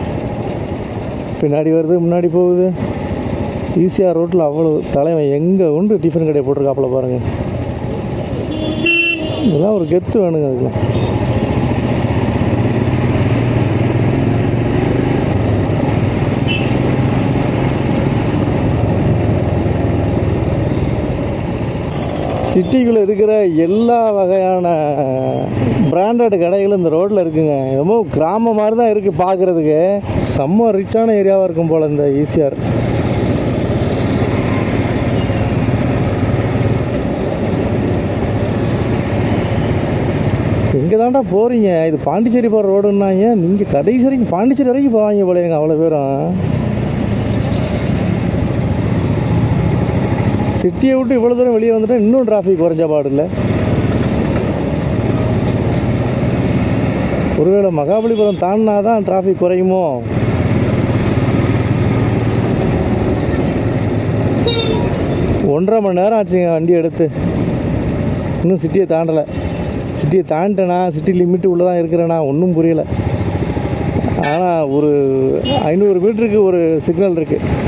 A: பின்னாடி வருது, முன்னாடி போகுது. ஈசிஆர் ரோட்டில் அவ்வளோ தலைவன் எங்கே உண்டு டிஃபன் கடையை போட்டிருக்காப்புல பாருங்கள். இதெல்லாம் ஒரு கெத்து வேணுங்க அதுக்கெலாம். சிட்டிக்குள்ளே இருக்கிற எல்லா வகையான பிராண்டட் கடைகளும் இந்த ரோட்டில் இருக்குங்க. என்னமோ கிராமம் மாதிரி தான் இருக்குது பார்க்குறதுக்கு. செம்ம ரிச்சான ஏரியாவாக இருக்கும் போல் இந்த ஈசிஆர். எங்கே தாண்டா போகிறீங்க? இது பாண்டிச்சேரி போகிற ரோடுன்னாங்க. நீங்கள் கடைசி வரைக்கும் பாண்டிச்சேரி வரைக்கும் போவாங்க போலேங்க அவ்வளோ பேரும். சிட்டியை விட்டு இவ்வளோ தூரம் வெளியே வந்துட்டால் இன்னும் டிராஃபிக் குறைஞ்ச பாடு இல்லை. ஒருவேளை மகாபலிபுரம் தாண்டினா தான் டிராஃபிக் குறையுமோ? ஒன்றரை மணி நேரம் ஆச்சுங்க வண்டி எடுத்து. இன்னும் சிட்டியை தாண்டலை. சிட்டியை தாண்டிட்டேனா, சிட்டி லிமிட்டு உள்ளே தான் இருக்கிறேனா ஒன்றும் புரியலை. ஆனால் ஒரு 500 மீட்டருக்கு ஒரு சிக்னல் இருக்குது.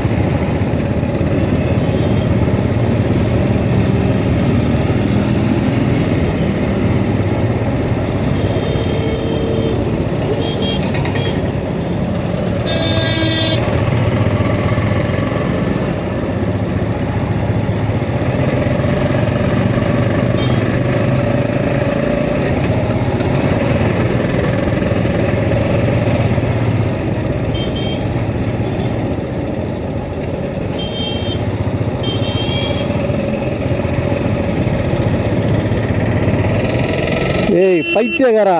A: ஏய் பைத்தியக்காரா,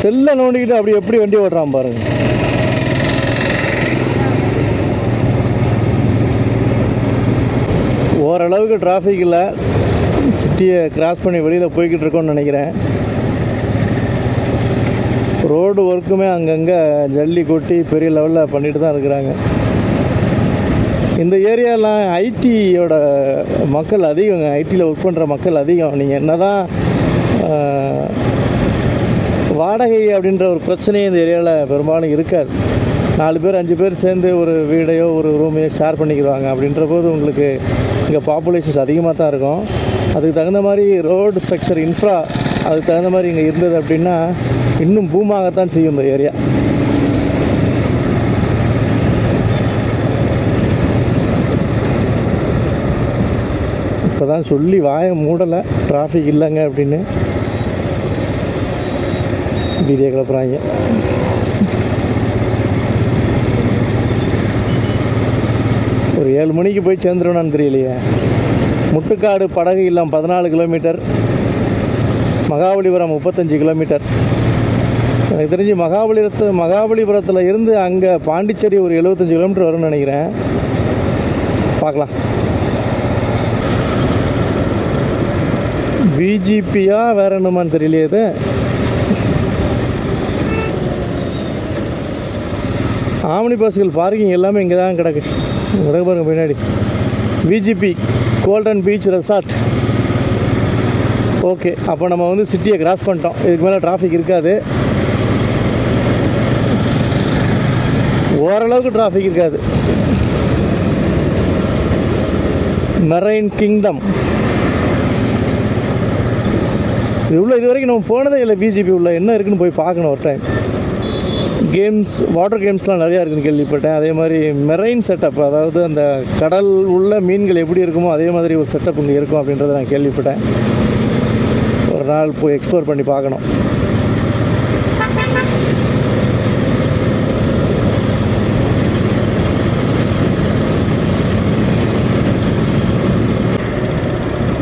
A: செல்லை நோண்டிக்கிட்டு அப்படி எப்படி வண்டி ஓட்டுறான் பாருங்க. ஓரளவுக்கு டிராஃபிக் இல்லை. சிட்டியை கிராஸ் பண்ணி வெளியில் போய்கிட்டு இருக்கோன்னு நினைக்கிறேன். ரோடு ஒர்க்குமே அங்கங்கே ஜல்லி கொட்டி பெரிய லெவலில் பண்ணிட்டு தான் இருக்கிறாங்க. இந்த ஏரியாலாம் ஐடியோட மக்கள் அதிகங்க. ஐடியில் ஒர்க் பண்ணுற மக்கள் அதிகம். நீங்கள் என்ன தான் வாடகை அப்படின்ற ஒரு பிரச்சனையும் இந்த ஏரியாவில் பெரும்பாலும் இருக்காது. 4 பேர் 5 பேர் சேர்ந்து ஒரு வீடையோ ஒரு ரூமையோ ஷேர் பண்ணிக்கிடுவாங்க. அப்படின்ற போது உங்களுக்கு இங்கே பாப்புலேஷன்ஸ் அதிகமாக தான் இருக்கும். அதுக்கு தகுந்த மாதிரி ரோடு ஸ்ட்ரக்சர் இன்ஃப்ரா அதுக்கு தகுந்த மாதிரி இங்கே இருந்தது அப்படின்னா இன்னும் பூமாகத்தான் செய்யும் இந்த ஏரியா. இப்போ தான் சொல்லி வாயை மூடலை டிராஃபிக் இல்லைங்க அப்படின்னு வீடியோ கிளப்புறாங்க. ஒரு 7 மணிக்கு போய் சேர்ந்துருவேனான்னு தெரியலையே. முட்டுக்காடு படகு இல்லம் 14 கிலோமீட்டர், மகாபலிபுரம் 35 கிலோமீட்டர். எனக்கு தெரிஞ்சு மகாபலிபுரத்தில் இருந்து அங்கே பாண்டிச்சேரி ஒரு 75 கிலோமீட்டர் வரும்னு நினைக்கிறேன். பார்க்கலாம். விஜிபியா வேறு என்னமான்னு தெரியலையே. இது ஆம்னி பஸ்கள் பார்க்கிங் எல்லாமே இங்கே தான் கிடக்கு பாருங்க பின்னாடி. VGP golden beach resort. Okay, அப்போ நம்ம வந்து சிட்டியை கிராஸ் பண்ணிட்டோம். இதுக்கு மேலே டிராஃபிக் இருக்காது. ஓரளவுக்கு டிராஃபிக் இருக்காது. மெரைன் கிங்டம் இது வரைக்கும் நம்ம போனதே இல்லை. பிஜிபி உள்ள என்ன இருக்குன்னு போய் பார்க்கணும் ஒரு டைம். கேம்ஸ், வாட்டர் கேம்ஸ்லாம் நிறையா இருக்குன்னு கேள்விப்பட்டேன். அதே மாதிரி மெரைன் செட்டப், அதாவது அந்த கடல் உள்ள மீன்கள் எப்படி இருக்குமோ அதே மாதிரி ஒரு செட்டப் இங்கே இருக்கும் அப்படின்றத நான் கேள்விப்பட்டேன். ஒரு நாள் போய் எக்ஸ்ப்ளோர் பண்ணி பார்க்கணும்.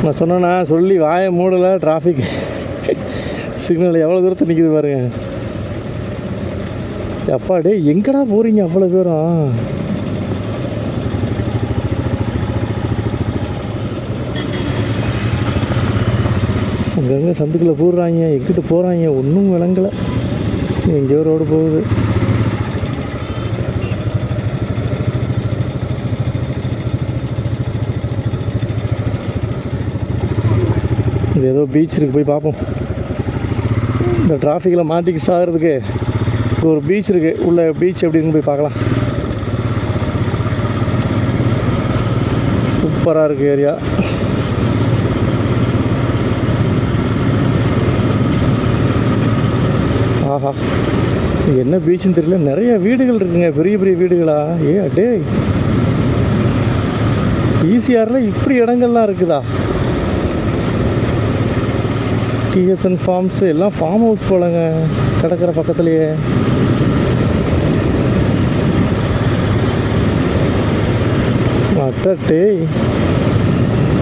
A: நான் சொன்னேன்னா சொல்லி வாயை மூடலை. டிராஃபிக் சிக்னல் எவ்வளோ தூரத்தை நிற்கிது பாருங்க. அப்பா டே எங்கடா போகிறீங்க அவ்வளோ பேரும்? அங்கங்கே சந்துக்குள்ளே போடுறாங்க, எங்கிட்டு போகிறாங்க ஒன்றும் விளங்கலை. எங்கேயோ ரோடு போகுது. இது ஏதோ பீச் இருக்குது, போய் பார்ப்போம். இந்த டிராஃபிக்கில் மாட்டிக்கிட்டு சாகிறதுக்கு ஒரு பீச் இருக்குது. உள்ள பீச் எப்படி இருக்குன்னு போய் பார்க்கலாம். சூப்பராக இருக்குது ஏரியா. ஆஹா, இது என்ன பீச்சுன்னு தெரியல. நிறைய வீடுகள் இருக்குங்க, பெரிய பெரிய வீடுகளா. அடே, ஈசிஆரில் இப்படி இடங்கள்லாம் இருக்குதா? டிஎஸ்என் ஃபார்ம்ஸ் எல்லாம் ஃபார்ம் ஹவுஸ் போலங்க, கடற்கரை பக்கத்துலேயே. அட்டே,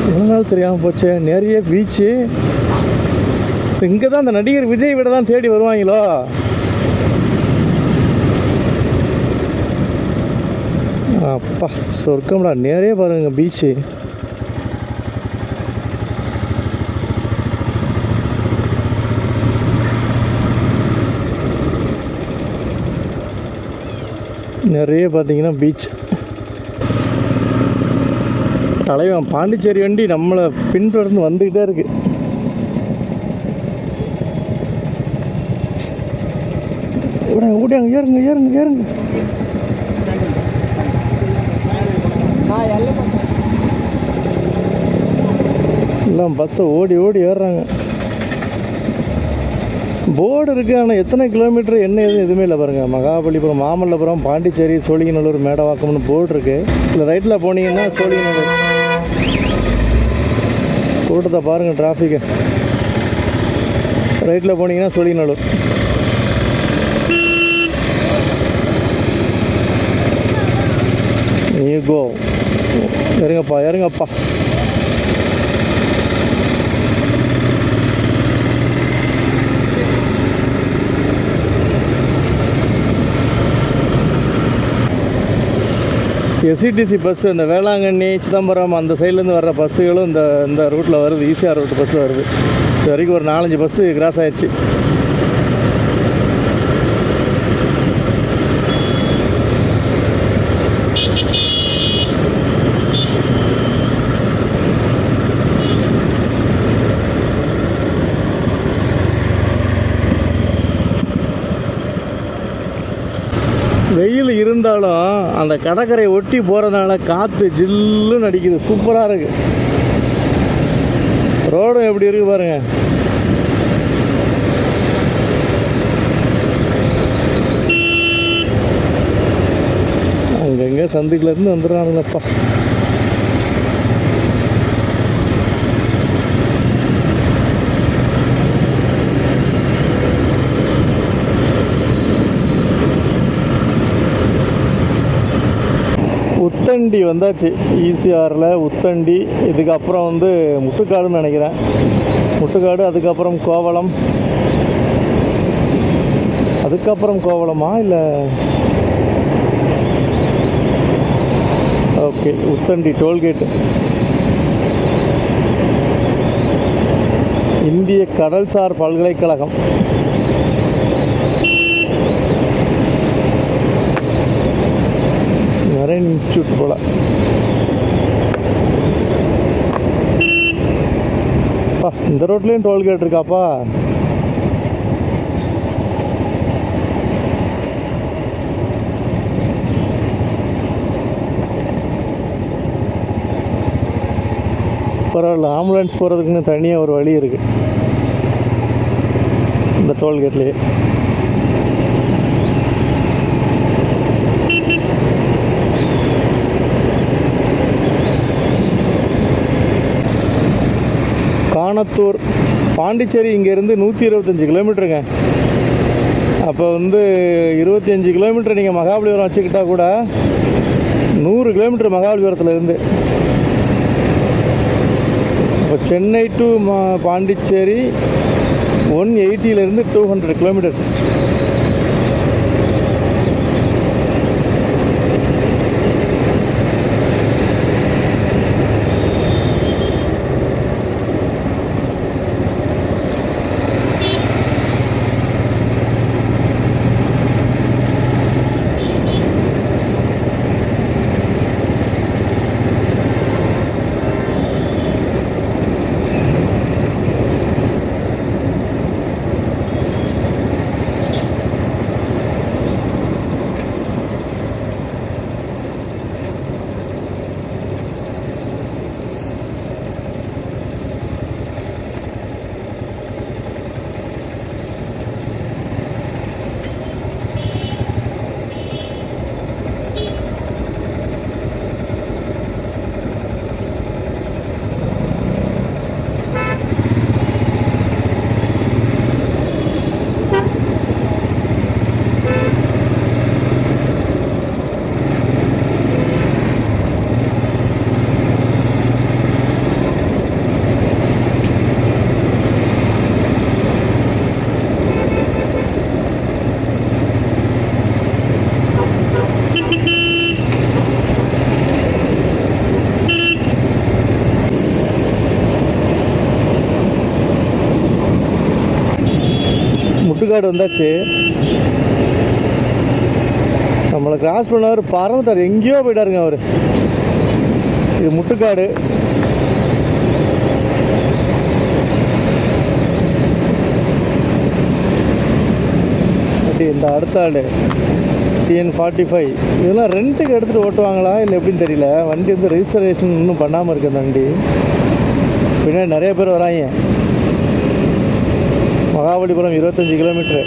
A: இவ்வளோ நாள் தெரியாமல் போச்சு. நிறைய பீச்சு. இங்கே தான் அந்த நடிகர் விஜய் விட தான் தேடி வருவாங்களோ. அப்பா சொர்க்கம்டா. நிறைய பாருங்க பீச்சு. நிறைய பார்த்தீங்கன்னா பீச். தலைவன் பாண்டிச்சேரி வண்டி நம்மளை பின்தொடர்ந்து வந்துக்கிட்டே இருக்கு. ஓடியாங்க, ஏறுங்க ஏறுங்க ஏறுங்க. எல்லாம் பஸ்ஸை ஓடி ஓடி ஏறுறாங்க. போர்டு இருக்குது, ஆனால் எத்தனை கிலோமீட்டர் என்ன எதுவுமே இல்லை பாருங்கள். மகாபலிபுரம், மாமல்லபுரம், பாண்டிச்சேரி, சோழிங்கநல்லூர், மேடவாக்கம்னு போர்டு இருக்குது. இல்லை ரைட்டில் போனீங்கன்னா சோழிங்கநல்லூர். கூட்டத்தை பாருங்கள், டிராஃபிக்கு. ரைட்டில் போனீங்கன்னா சோழிங்கநல்லூர். கோ இறங்கப்பா இறங்கப்பா. எஸ்சிடிசி பஸ்ஸு இந்த வேளாங்கண்ணி, சிதம்பரம் அந்த சைட்லேருந்து வர்ற பஸ்ஸுகளும் இந்த ரூட்டில் வருது. ஈசிஆர் ரூட்டு பஸ்ஸில் வருது. இது வரைக்கும் ஒரு 4-5 பஸ்ஸு கிராஸ் ஆகிடுச்சு. வெயில் இருந்தாலும் அந்த கடற்கரை ஒட்டி போகிறதுனால காற்று ஜில்லுன்னு அடிக்குது. சூப்பராக இருக்குது. ரோடும் எப்படி இருக்குது பாருங்க. அங்கங்கே சந்துக்குலேருந்து வந்துடுறானுங்கப்பா. உத்தண்டி வந்தாச்சு. ஈசிஆரில் உத்தண்டி. இதுக்கப்புறம் வந்து முட்டுக்காடுன்னு நினைக்கிறேன். முட்டுக்காடு, அதுக்கப்புறம் கோவளம், அதுக்கப்புறம் கோவளமா இல்லை? Okay, Uthandi tollgate. இந்திய கடல்சார் பல்கலைக்கழகம். மெரைன் இன்ஸ்டியூட் போல. இந்த ரோட்லேயும் டோல்கேட் இருக்காப்பா. பரவாயில்ல, ஆம்புலன்ஸ் போகிறதுக்குன்னு தனியாக ஒரு வழி இருக்குது இந்த டோல்கேட்லேயே. காணத்தூர், பாண்டிச்சேரி இங்கேருந்து 125 கிலோமீட்டருங்க. அப்போ வந்து 25 கிலோமீட்டர் நீங்கள் மகாபலிபுரம் வச்சுக்கிட்டா கூட 100 கிலோமீட்டர் மகாபலிபுரத்தில் இருந்து. இப்போ சென்னை டு பாண்டிச்சேரி 180 200 கிலோமீட்டர்ஸ். முட்டுக்காடு வந்தாச்சு. நம்மளை கிராஸ் பண்ணவர் பறந்துட்டார், எங்கேயோ போயிட்டாருங்க அவர். இது முட்டுக்காடு. இந்த அடுத்த ஆடு TN45 இதெல்லாம் ரெண்ட்டுக்கு எடுத்துகிட்டு ஓட்டுவாங்களா இல்லை எப்படின்னு தெரியல. வண்டி வந்து ரெஜிஸ்ட்ரேஷன் இன்னும் பண்ணாமல் இருக்குது அந்த வண்டி. பின்னாடி நிறைய பேர் வராங்க. Mahabalipuram 25 kilometre,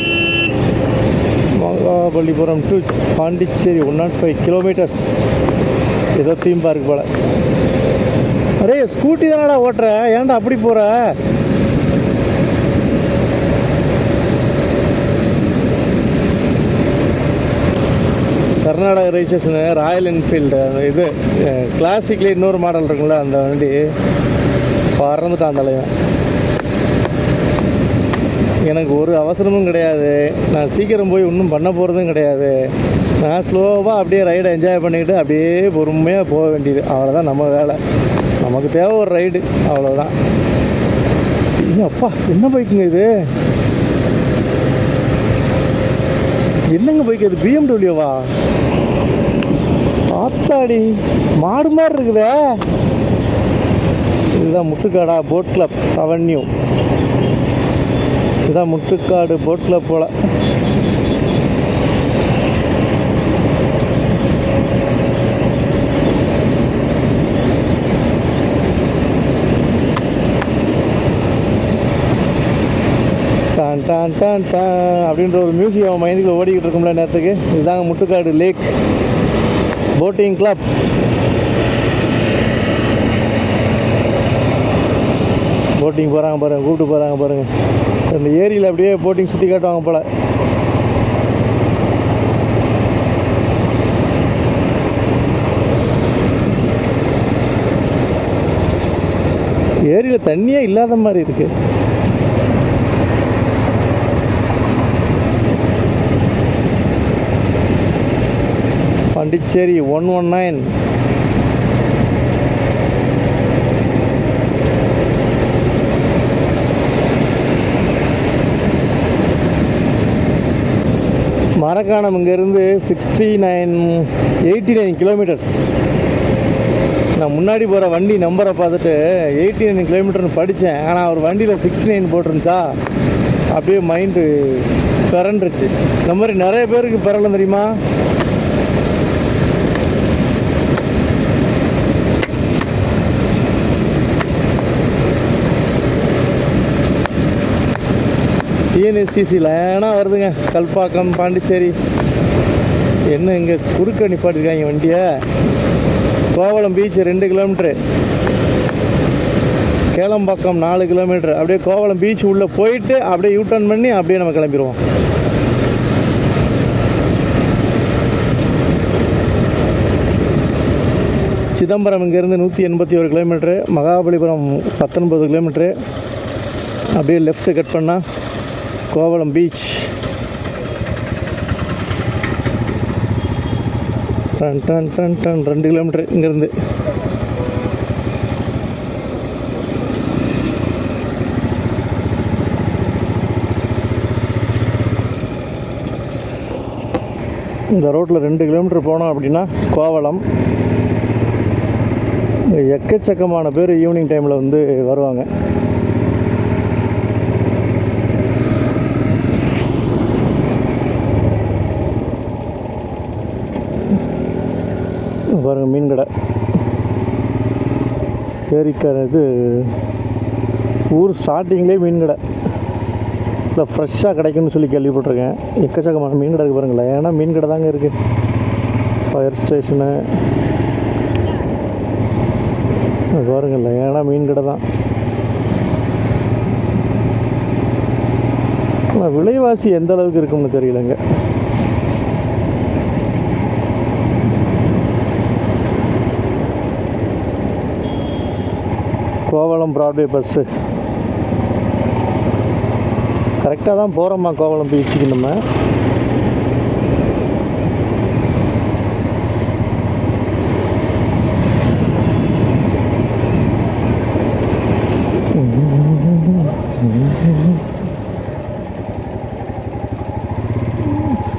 A: Mahabalipuram to Pondicherry 105 kilometres. ஏதோ தீம் பார்க் போல். அரே ஸ்கூட்டி தானடா ஓட்டுற, ஏன்டா அப்படி போகிற? கர்நாடகா ரெஜிஸ்ட்ரேஷனு ராயல் என்ஃபீல்டு இது கிளாசிக்லேயே இன்னொரு மாடல் இருக்குங்களா, அந்த வண்டி பறந்துட்டான் அந்த தலைவன். எனக்கு ஒரு அவசரமும் கிடையாது, நான் சீக்கிரம் போய் ஒன்றும் பண்ண போகிறதும் கிடையாது. நான் ஸ்லோவாக அப்படியே ரைடை என்ஜாய் பண்ணிக்கிட்டு அப்படியே பொறுமையாக போக வேண்டியது, அவ்வளோதான் நம்ம வேலை. நமக்கு தேவை ஒரு ரைடு, அவ்வளோதான். அப்பா என்ன பைக்குங்க இது? என்னங்க பைக் இது? BMW-வா? ஆத்தாடி மாடு மாதிரி இருக்குதே. இதுதான் முட்டுக்காடா போட் கிளப் அவென்யூ. இதுதான் முட்டுக்காடு போட் கிளப் போல். டான் டான் டான் டான் அப்படின்ற ஒரு மியூசிக் அவன் மைண்டுக்குள்ள ஓடிக்கிட்டு இருக்கும்ல நேரத்துக்கு. இதுதாங்க Muttukadu lake boating club. Boating போகிறாங்க பாருங்கள், கூப்பிட்டு போகிறாங்க பாருங்கள். இந்த ஏரியில் அப்படியே போட்டிங் சுற்றி காட்டுவாங்க போல். ஏரியில் தண்ணியே இல்லாத மாதிரி இருக்குது. பாண்டிச்சேரி 119. மரக்காணம் இங்கேருந்து 89 கிலோமீட்டர்ஸ். நான் முன்னாடி போகிற வண்டி நம்பரை பார்த்துட்டு 89 கிலோமீட்டர்னு படித்தேன். ஆனால் ஒரு வண்டியில் 69 போட்டிருந்துச்சா, அப்படியே மைண்டு பிறண்டுருச்சு. இந்த மாதிரி நிறைய பேருக்கு பிறலாம் தெரியுமா? TNSTC லைனாக வருதுங்க. கல்பாக்கம் பாண்டிச்சேரி. என்ன இங்கே குறுக்க நிப்பாட்டிருக்காங்க வண்டியை. Kovalam beach 2 kilometre, Kelambakkam 4 kilometre. அப்படியே கோவளம் பீச் உள்ளே போயிட்டு அப்படியே யூட்டர்ன் பண்ணி அப்படியே நம்ம கிளம்பிடுவோம். சிதம்பரம் இங்கேருந்து 181 கிலோமீட்ரு, மகாபலிபுரம் 19 கிலோமீட்ரு. அப்படியே லெஃப்ட்டு கட் பண்ணால் Kovalam beach. Done done done done 2 kilometre இங்கேருந்து. இந்த ரோட்டில் 2 கிலோமீட்டர் போனோம் அப்படின்னா கோவளம். எக்கச்சக்கமான பேர் ஈவினிங் டைமில் வந்து வருவாங்க. பாருங்கள் மீன் கடை. ஏரிக்கரை இது ஊர் ஸ்டார்டிங்லேயே மீன் கடை. இல்லை ஃப்ரெஷ்ஷாக கிடைக்குன்னு சொல்லி கேள்விப்பட்டிருக்கேன். எக்கச்சக்கமான மீன் கடை இருக்குது பாருங்களேன். ஏன்னா மீன் கடை தாங்க இருக்குது. ஃபயர் ஸ்டேஷனு பாருங்கள்ல, ஏன்னா மீன் கடை தான். ஆனால் விலைவாசி எந்த அளவுக்கு இருக்கும்னு தெரியலைங்க. கோவளம் ப்ராட்வே பஸ்ஸு கரெக்டாக தான் போகிறோம்மா கோவளம் பீச்சுக்கு. நம்ம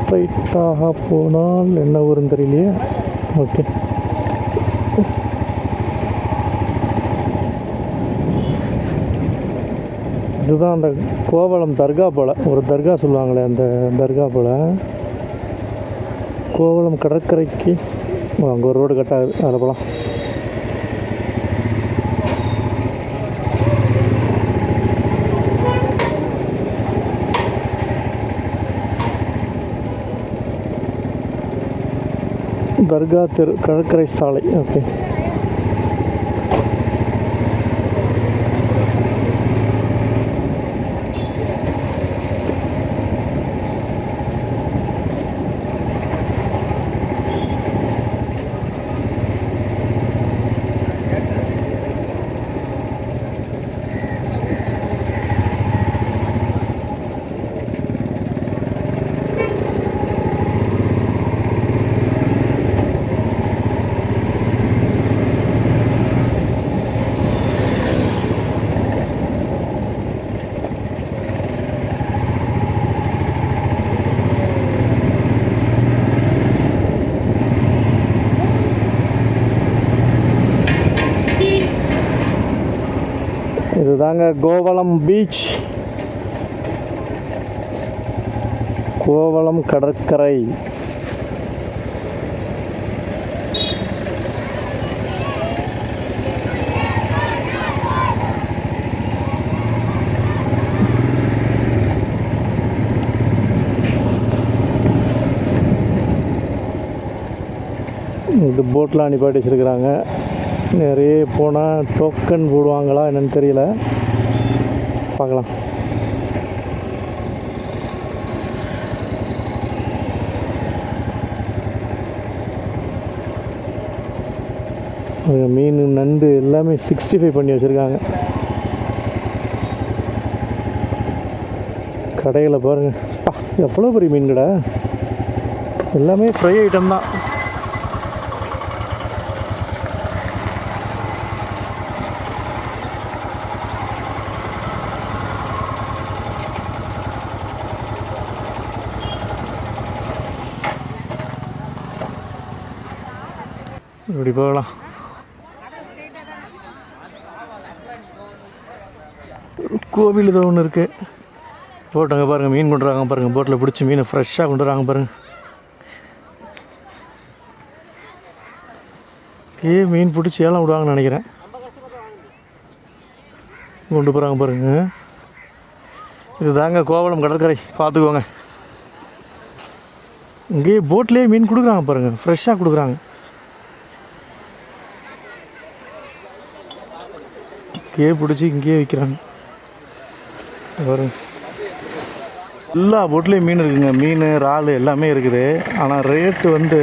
A: ஸ்ட்ரைட்டாக போனால் என்ன ஊருன்னு தெரியலையே. ஓகே, இதுதான் அந்த கோவளம் தர்கா போல், ஒரு தர்கா சொல்லுவாங்களே அந்த தர்கா போல். கோவளம் கடற்கரைக்கு அங்கே ஒரு ரோடு கட் ஆகுது, அதில் போகலாம். தர்கா தெரு கடற்கரை சாலை. ஓகே, இதுதாங்க கோவளம் பீச், கோவளம் கடற்கரை. இது போட்லாம் நிப்பாட்டி வச்சுருக்குறாங்க. நிறைய போனால் டோக்கன் போடுவாங்களா என்னன்னு தெரியல, பார்க்கலாம். மீன் நண்டு எல்லாமே 65 பண்ணி வச்சுருக்காங்க. கடையில் பாருங்கள், எவ்வளோ பெரிய மீன் கடை, எல்லாமே ஃப்ரை ஐட்டம் தான். இப்படி போகலாம். கோவில் ஏதோ ஒன்று இருக்குது. போட்டுங்க பாருங்கள், மீன் கொண்டு வராங்க பாருங்கள். போட்டில் பிடிச்சி மீனை ஃப்ரெஷ்ஷாக கொண்டு வராங்க பாருங்கள். மீன் பிடிச்சி ஏலம் விடுவாங்கன்னு நினைக்கிறேன். கொண்டு போகிறாங்க பாருங்கள். இது தாங்க கோவளம் கடற்கரை, பார்த்துக்கோங்க. இங்கேயே போட்லேயே மீன் கொடுக்குறாங்க பாருங்கள், ஃப்ரெஷ்ஷாக கொடுக்குறாங்க. இங்கேயே பிடிச்சி இங்கேயே விற்கிறாங்க பாருங்க. எல்லா போட்லேயும் மீன் இருக்குங்க, மீன் இறால் எல்லாமே இருக்குது. ஆனால் ரேட்டு வந்து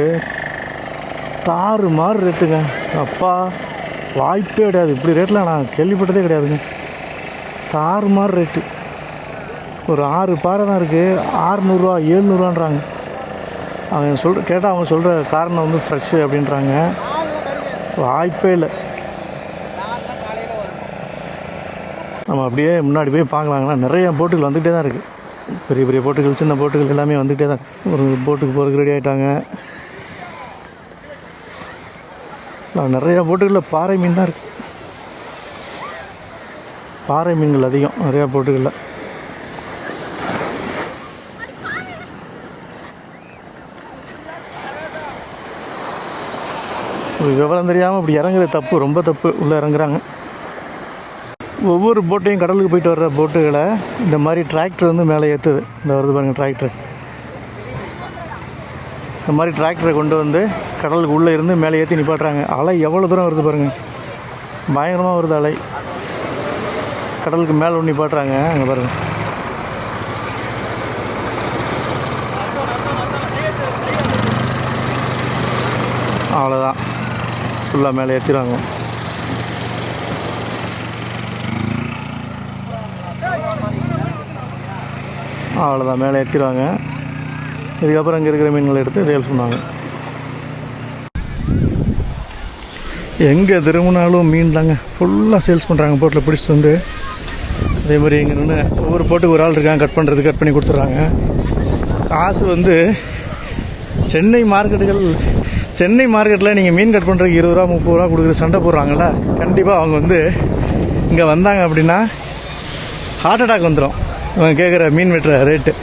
A: தாறு மாறு ரேட்டுங்க. அப்பா, வாய்ப்பே கிடையாது. இப்படி ரேட்டில் நான் கேள்விப்பட்டதே கிடையாதுங்க. தாறு மாறு ரேட்டு. ஒரு 6 பாறை தான் இருக்குது, 600 700 அவங்க கேட்டால் அவங்க சொல்கிற காரணம் வந்து ஃப்ரெஷ்ஷு அப்படின்றாங்க. வாய்ப்பே இல்லை. நம்ம அப்படியே முன்னாடி போய் பார்க்கலாங்கன்னா நிறைய போட்டுகள் வந்துகிட்டே தான் இருக்குது. பெரிய பெரிய போட்டுகள், சின்ன போட்டுகள் எல்லாமே வந்துகிட்டே தான். ஒரு போட்டுக்கு போகிறதுக்கு ரெடி ஆகிட்டாங்க. நிறையா போட்டுகளில் பாறை மீன் தான் இருக்குது. பாறை மீன்கள் அதிகம் நிறையா போட்டுகளில். விவரம் தெரியாமல் இப்படி இறங்குறது தப்பு, ரொம்ப தப்பு. உள்ளே இறங்குறாங்க. ஒவ்வொரு போட்டையும் கடலுக்கு போயிட்டு வர்ற போட்டுகளை இந்த மாதிரி டிராக்டர் வந்து மேலே ஏற்றுது. இந்த வருது பாருங்கள் டிராக்டர். இந்த மாதிரி டிராக்டரை கொண்டு வந்து கடலுக்கு உள்ளே இருந்து மேலே ஏற்றி நிப்பாட்டுறாங்க. அலை எவ்வளோ தூரம் வருது பாருங்கள், பயங்கரமாக வருது அலை. கடலுக்கு மேலே ஒன்று நிப்பாட்டுறாங்க. அங்கே பாருங்கள். அவ்வளோதான், ஃபுல்லாக மேலே ஏற்றிடுவாங்க. அவ்வளோதான், மேலே ஏற்றிடுவாங்க. இதுக்கப்புறம் இங்கே இருக்கிற மீன்களை எடுத்து சேல்ஸ் பண்ணுவாங்க. எங்கே திரும்பினாலும் மீன் தாங்க, ஃபுல்லாக சேல்ஸ் பண்ணுறாங்க. போட்டில் பிடிச்சிட்டு வந்து அதே மாதிரி இங்கே நின்று ஒவ்வொரு போட்டுக்கு ஒரு ஆள் இருக்காங்க, கட் பண்ணுறது, கட் பண்ணி கொடுத்துட்றாங்க. காசு வந்து சென்னை மார்க்கெட்டில் நீங்கள் மீன் கட் பண்ணுறதுக்கு 20 ரூபா 30 ரூபா கொடுக்குற சண்டை போடுறாங்களா, கண்டிப்பாக அவங்க வந்து இங்கே வந்தாங்க அப்படின்னா ஹார்ட் அட்டாக் வந்துடும் இவங்க கேட்குற மீன் வெட்டுற ரேட்டு.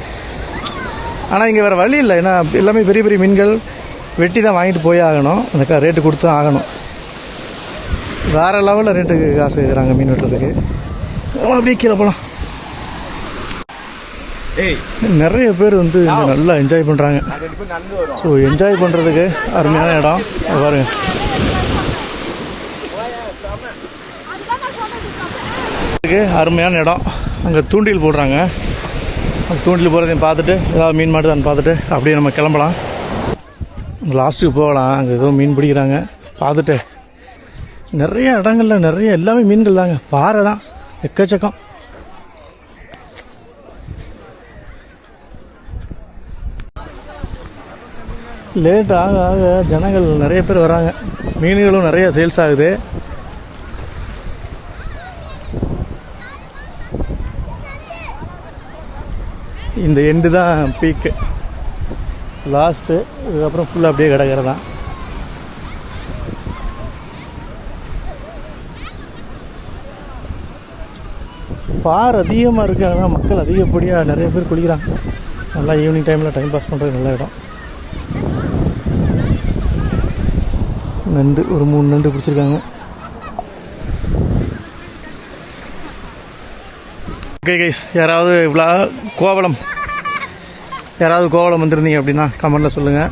A: ஆனால் இங்கே வேறு வழி இல்லை, ஏன்னா எல்லாமே பெரிய பெரிய மீன்கள் வெட்டி தான் வாங்கிட்டு போய் ஆகணும், அந்த ரேட்டு கொடுத்து தான் ஆகணும். வேறு லெவலில் ரேட்டுக்கு காசு கேட்குறாங்க மீன் வெட்டுறதுக்கு. அப்படியே கீழே போகலாம். நிறைய பேர் வந்து இங்கே நல்லா என்ஜாய் பண்ணுறாங்க. ஸோ என்ஜாய் பண்ணுறதுக்கு அருமையான இடம் பாருங்க. அருமையான இடம். அங்கே தூண்டில் போடுறாங்க. தூண்டில் போடுறதையும் பார்த்துட்டு ஏதாவது மீன் மாட்டுதான்னு பார்த்துட்டு அப்படியே நம்ம கிளம்பலாம். லாஸ்ட்டுக்கு போகலாம். அங்கே ஏதோ மீன் பிடிக்கிறாங்க பார்த்துட்டு. நிறைய இடங்கள்ல நிறைய எல்லாமே மீன்கள் தாங்க, பாறை தான் எக்கச்சக்கம். லேட் ஆக ஆக ஜனங்கள் நிறைய பேர் வராங்க, மீன்களும் நிறைய சேல்ஸ் ஆகுது. இந்த எண்டு தான் பீக்கு, லாஸ்ட்டு. இதுக்கப்புறம் ஃபுல்லாக அப்படியே கிடக்கிறதான். பார் அதிகமாக இருக்குது, ஆனால் மக்கள் அதிகப்படியாக நிறைய பேர் குளிக்கிறாங்க. நல்லா ஈவினிங் டைமில் டைம் பாஸ் பண்ணுறது நல்ல இடம். நண்டு ஒரு 3 நண்டு பிடிச்சிருக்காங்க. ஓகே கைஸ், யாராவது கோவளம் வந்திருந்தீங்க அப்படின்னா கமெண்ட்டில் சொல்லுங்கள்.